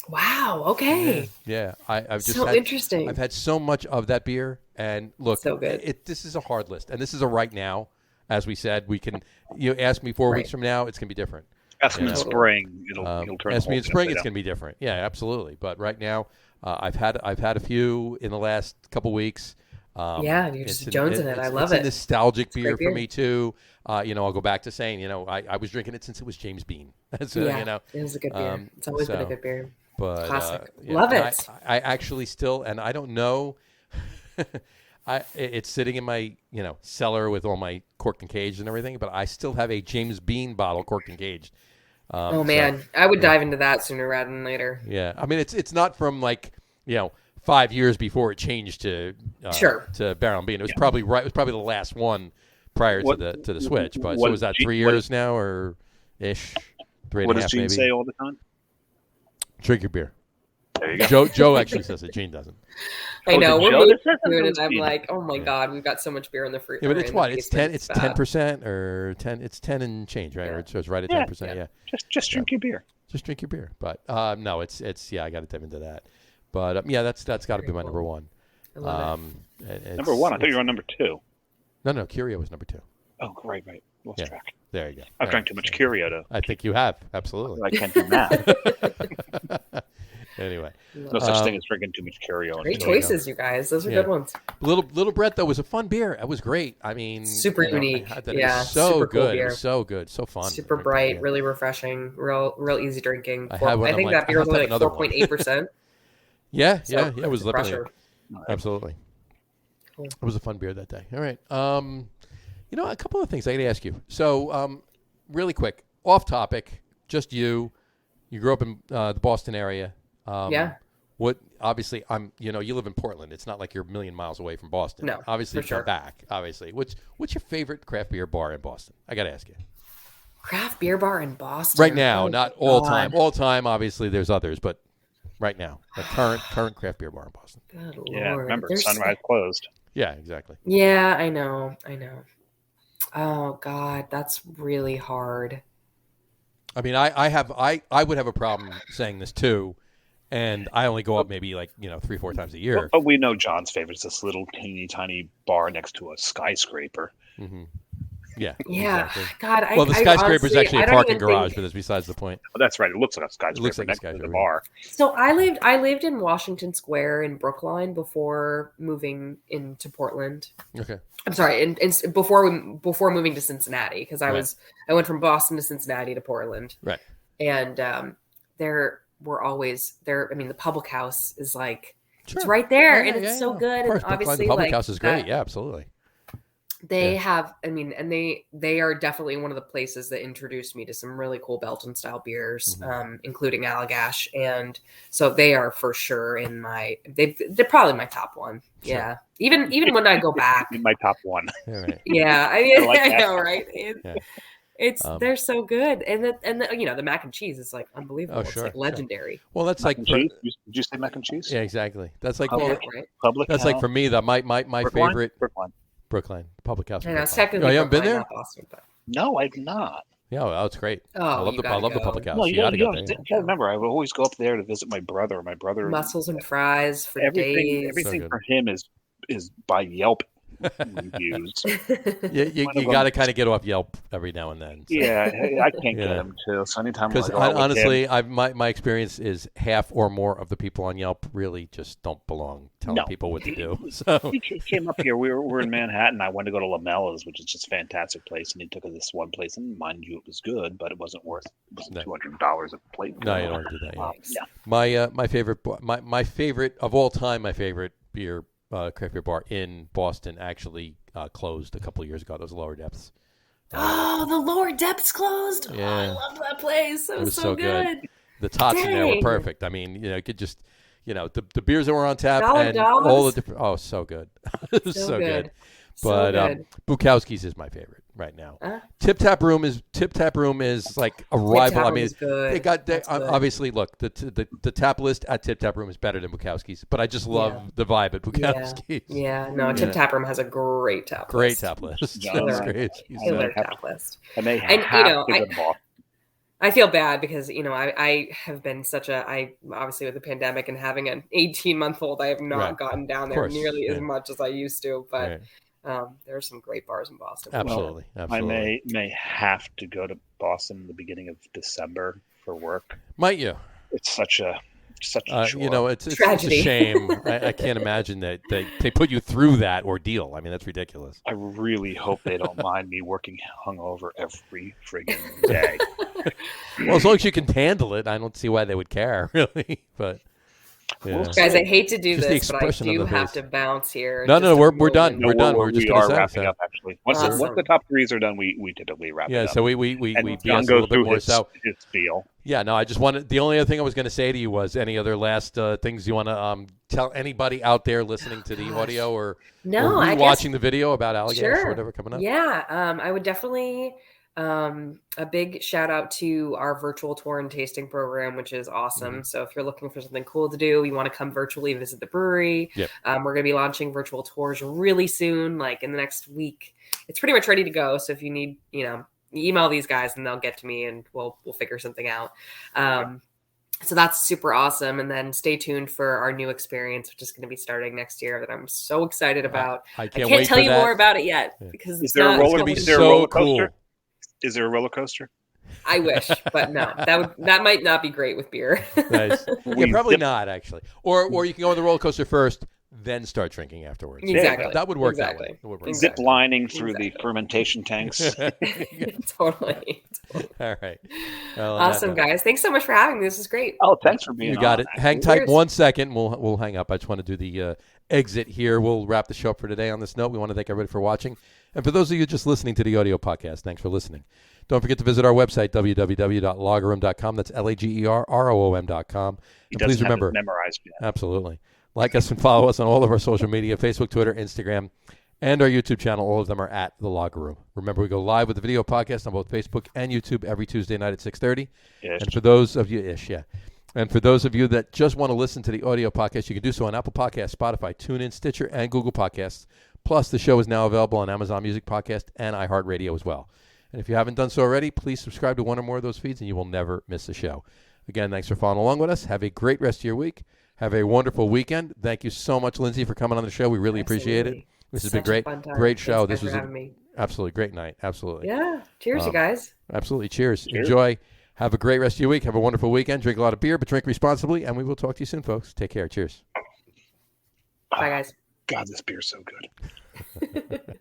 D: Wow. Okay.
B: Yeah. I've just
D: interesting.
B: I've had so much of that beer, and look,
D: so good.
B: This is a hard list, and this is a right now. As we said, we can. You ask me 4 weeks from now, it's gonna be different.
A: Ask me in spring, it'll turn.
B: Ask me in spring, it's gonna be different. Yeah, absolutely. But right now, I've had a few in the last couple weeks.
D: You're just jonesing it. I love it.
B: It's a nostalgic beer for me too. I'll go back to saying, I was drinking it since it was James Bean. So,
D: it was a good beer. It's always been a good beer.
B: But
D: classic. Love it.
B: I actually still, and I don't know. It's sitting in my cellar with all my corked and caged and everything, but I still have a James Bean bottle corked and caged.
D: Oh man, I would dive into that sooner rather than later.
B: Yeah, I mean it's not from 5 years before it changed to Barrel and Bean. It was probably right. It was probably the last one prior to the switch. But so was that 3 years now or ish? 3.5
A: What does Gene
B: maybe?
A: say all the time?
B: Drink your beer.
A: There you go.
B: Joe actually says it. Gene doesn't.
D: I know. We're moving through it, and I'm like, oh my god, we've got so much beer in the fridge.
B: Yeah, but it's what? It's 10. It's 10% or 10. It's 10 and change, right? Yeah. Or it's right at 10%. Yeah.
A: Just drink your beer.
B: Just drink your beer. But no, it's I got to dive into that. But that's got to be my number 1.
A: Number 1. I thought you were on number 2.
B: No. Curio was number 2.
A: Oh, right. Lost track.
B: There you go.
A: I've drank too much Curio to.
B: I think you have. Absolutely.
A: I can't do math.
B: Anyway,
A: no such thing as drinking too much Curio.
D: Great choices, you guys. Those are good ones.
B: Little Brett though was a fun beer. It was great. I mean,
D: super unique.
B: So
D: super
B: good.
D: Cool beer.
B: It was so good. So fun.
D: Super bright. Really refreshing. Real easy drinking. I think
B: that
D: beer was only like 4.8%.
B: Yeah. It was literally. Absolutely.
D: Cool.
B: It was a fun beer that day. All right. A couple of things I got to ask you. So, really quick, off topic, just you grew up in the Boston area. What, obviously, you live in Portland. It's not like you're a million miles away from Boston.
D: No,
B: obviously,
D: for sure.
B: Come back, obviously. What's your favorite craft beer bar in Boston? I got to ask you.
D: Craft beer bar in Boston?
B: Right now, not all time. All time, obviously, there's others, but right now, the current craft beer bar in Boston.
D: Good Lord.
A: Yeah, remember, Sunrise closed.
B: Yeah, exactly.
D: Yeah, I know. Oh God, that's really hard.
B: I mean, I would have a problem saying this too, And I only go up maybe 3-4 times a year.
A: But we know John's favorite is this little teeny tiny bar next to a skyscraper.
B: Mm-hmm. Yeah.
D: Yeah.
B: Exactly.
D: God.
B: Well, the skyscraper is actually a parking garage,
D: think...
B: but that's besides the point.
A: Oh, that's right. It looks like a skyscraper next to the bar.
D: So I lived in Washington Square in Brookline before moving into Portland.
B: Okay.
D: I'm sorry, before moving to Cincinnati, because I went from Boston to Cincinnati to Portland.
B: Right.
D: And there were always there. I mean, the public house is it's
B: Sure.
D: right there,
B: Yeah,
D: and it's so
B: yeah.
D: good.
B: Of course,
D: And obviously,
B: the public house is great. Yeah, absolutely.
D: They have, I mean, and they are definitely one of the places that introduced me to some really cool Belgian style beers, including Allagash, and so they are for sure in they're probably my top one. Sure. Yeah, even when I go back,
A: in my top one.
B: Right.
D: Yeah, I mean,
A: I
D: know, right?
B: Yeah.
D: It's they're so good, and the mac and cheese is unbelievable.
B: Oh, sure,
D: it's legendary.
B: Sure. Well, that's
A: mac and cheese. Did you say mac and cheese?
B: Yeah, exactly. That's
A: public,
D: right?
A: Public.
B: That's for me. My favorite.
A: Brookline.
B: Public house.
D: I know, it's technically.
B: Oh, you haven't been there?
D: Boston, but...
A: No, I've not.
B: Yeah, well, it's great.
D: Oh,
B: I love the public house.
A: No,
B: you gotta go there.
A: I remember, I would always go up there to visit my brother. My brother.
D: Mussels and fries for
A: everything,
D: days.
A: Everything
B: so
A: for him is by Yelp reviews.
B: You got to kind of get off Yelp every now and then. So.
A: Yeah, I can't get him too. So anytime
B: because honestly, my experience is half or more of the people on Yelp really just don't belong telling people what to do. So
A: he came up here. We're in Manhattan. I went to go to Lamella's, which is just a fantastic place, and he took us to this one place. And mind you, it was good, but it wasn't worth $200 a plate.
B: No, you don't do that.
A: Yeah.
B: My favorite of all time, my favorite beer. Craft beer bar in Boston actually closed a couple of years ago. That was Lower Depths.
E: The Lower Depths closed.
B: Yeah.
E: Oh, I love that place. It was so
B: good. The tots in there were perfect. I mean, you could just, the beers that were on tap and all the different. Oh, so good. so good. But Bukowski's is my favorite right now. Tip Tap Room is like a rival. I mean, obviously look, the tap list at Tip Tap Room is better than Bukowski's, but I just love the vibe at Bukowski's.
D: Yeah. No, Tip Tap Room has a great tap list.
B: Great tap list.
D: Killer tap list.
A: And they have
D: I feel bad because, I have been obviously with the pandemic and having an 18-month-old, I have not gotten down there nearly as much as I used to, but there are some great bars in Boston.
B: Absolutely.
A: I may have to go to Boston in the beginning of December for work.
B: Might you?
A: It's such a
B: it's
D: tragedy.
B: It's a shame. I can't imagine that they put you through that ordeal. I mean, that's ridiculous.
A: I really hope they don't mind me working hungover every friggin' day.
B: Well, as long as you can handle it, I don't see why they would care, really. But
D: yeah. Guys, I hate to do
B: just
D: this, but I do have to bounce here.
B: No, we're done. We're done. We're just going to
A: wrapping up. Actually, once the top threes are done, we typically wrap it up.
B: Yeah, so we
A: John goes through his spiel.
B: Yeah, no, I just wanted. The only other thing I was going to say to you was any other last things you want to tell anybody out there listening to the audio or watching the video about Allagash or whatever coming up.
D: Yeah, I would definitely. A big shout out to our virtual tour and tasting program, which is awesome. So if you're looking for something cool to do, you want to come virtually visit the brewery.
B: Yep.
D: We're going to be launching virtual tours really soon, like in the next week. It's pretty much ready to go. So if you need, email these guys and they'll get to me and we'll figure something out. So that's super awesome. And then stay tuned for our new experience, which is going to be starting next year that I'm so excited about.
B: I can't
D: wait tell you more about it yet because
A: is there a roller coaster? Is there a roller coaster?
D: I wish, but no. That might not be great with beer.
B: Nice. Yeah, probably not actually. Or you can go on the roller coaster first, then start drinking afterwards.
D: Exactly.
B: That would work that way.
A: Zip lining through the fermentation tanks.
D: Totally.
B: All right.
D: Well, awesome, guys. Thanks so much for having me. This is great.
A: Oh, thanks for being on.
B: You got it. Hang tight 1 second. We'll hang up. I just want to do the exit here. We'll wrap the show up for today on this note. We want to thank everybody for watching. And for those of you just listening to the audio podcast, thanks for listening. Don't forget to visit our website, www.lageroom.com. That's LAGERROOM.com. And please remember,
A: memorized yet.
B: Absolutely. Like us and follow us on all of our social media, Facebook, Twitter, Instagram, and our YouTube channel. All of them are at The Lager Room. Remember, we go live with the video podcast on both Facebook and YouTube every Tuesday night at 6:30. And for those of you, And for those of you that just want to listen to the audio podcast, you can do so on Apple Podcasts, Spotify, TuneIn, Stitcher, and Google Podcasts. Plus, the show is now available on Amazon Music Podcast and iHeartRadio as well. And if you haven't done so already, please subscribe to one or more of those feeds, and you will never miss a show. Again, thanks for following along with us. Have a great rest of your week. Have a wonderful weekend. Thank you so much, Lindsay, for coming on the show. We really appreciate it. This has been great. Great show. This was an absolutely great night. Absolutely.
D: Yeah. Cheers, you guys.
B: Absolutely. Cheers. Enjoy. Have a great rest of your week. Have a wonderful weekend. Drink a lot of beer, but drink responsibly. And we will talk to you soon, folks. Take care. Cheers.
D: Bye, guys.
A: God, this beer's so good.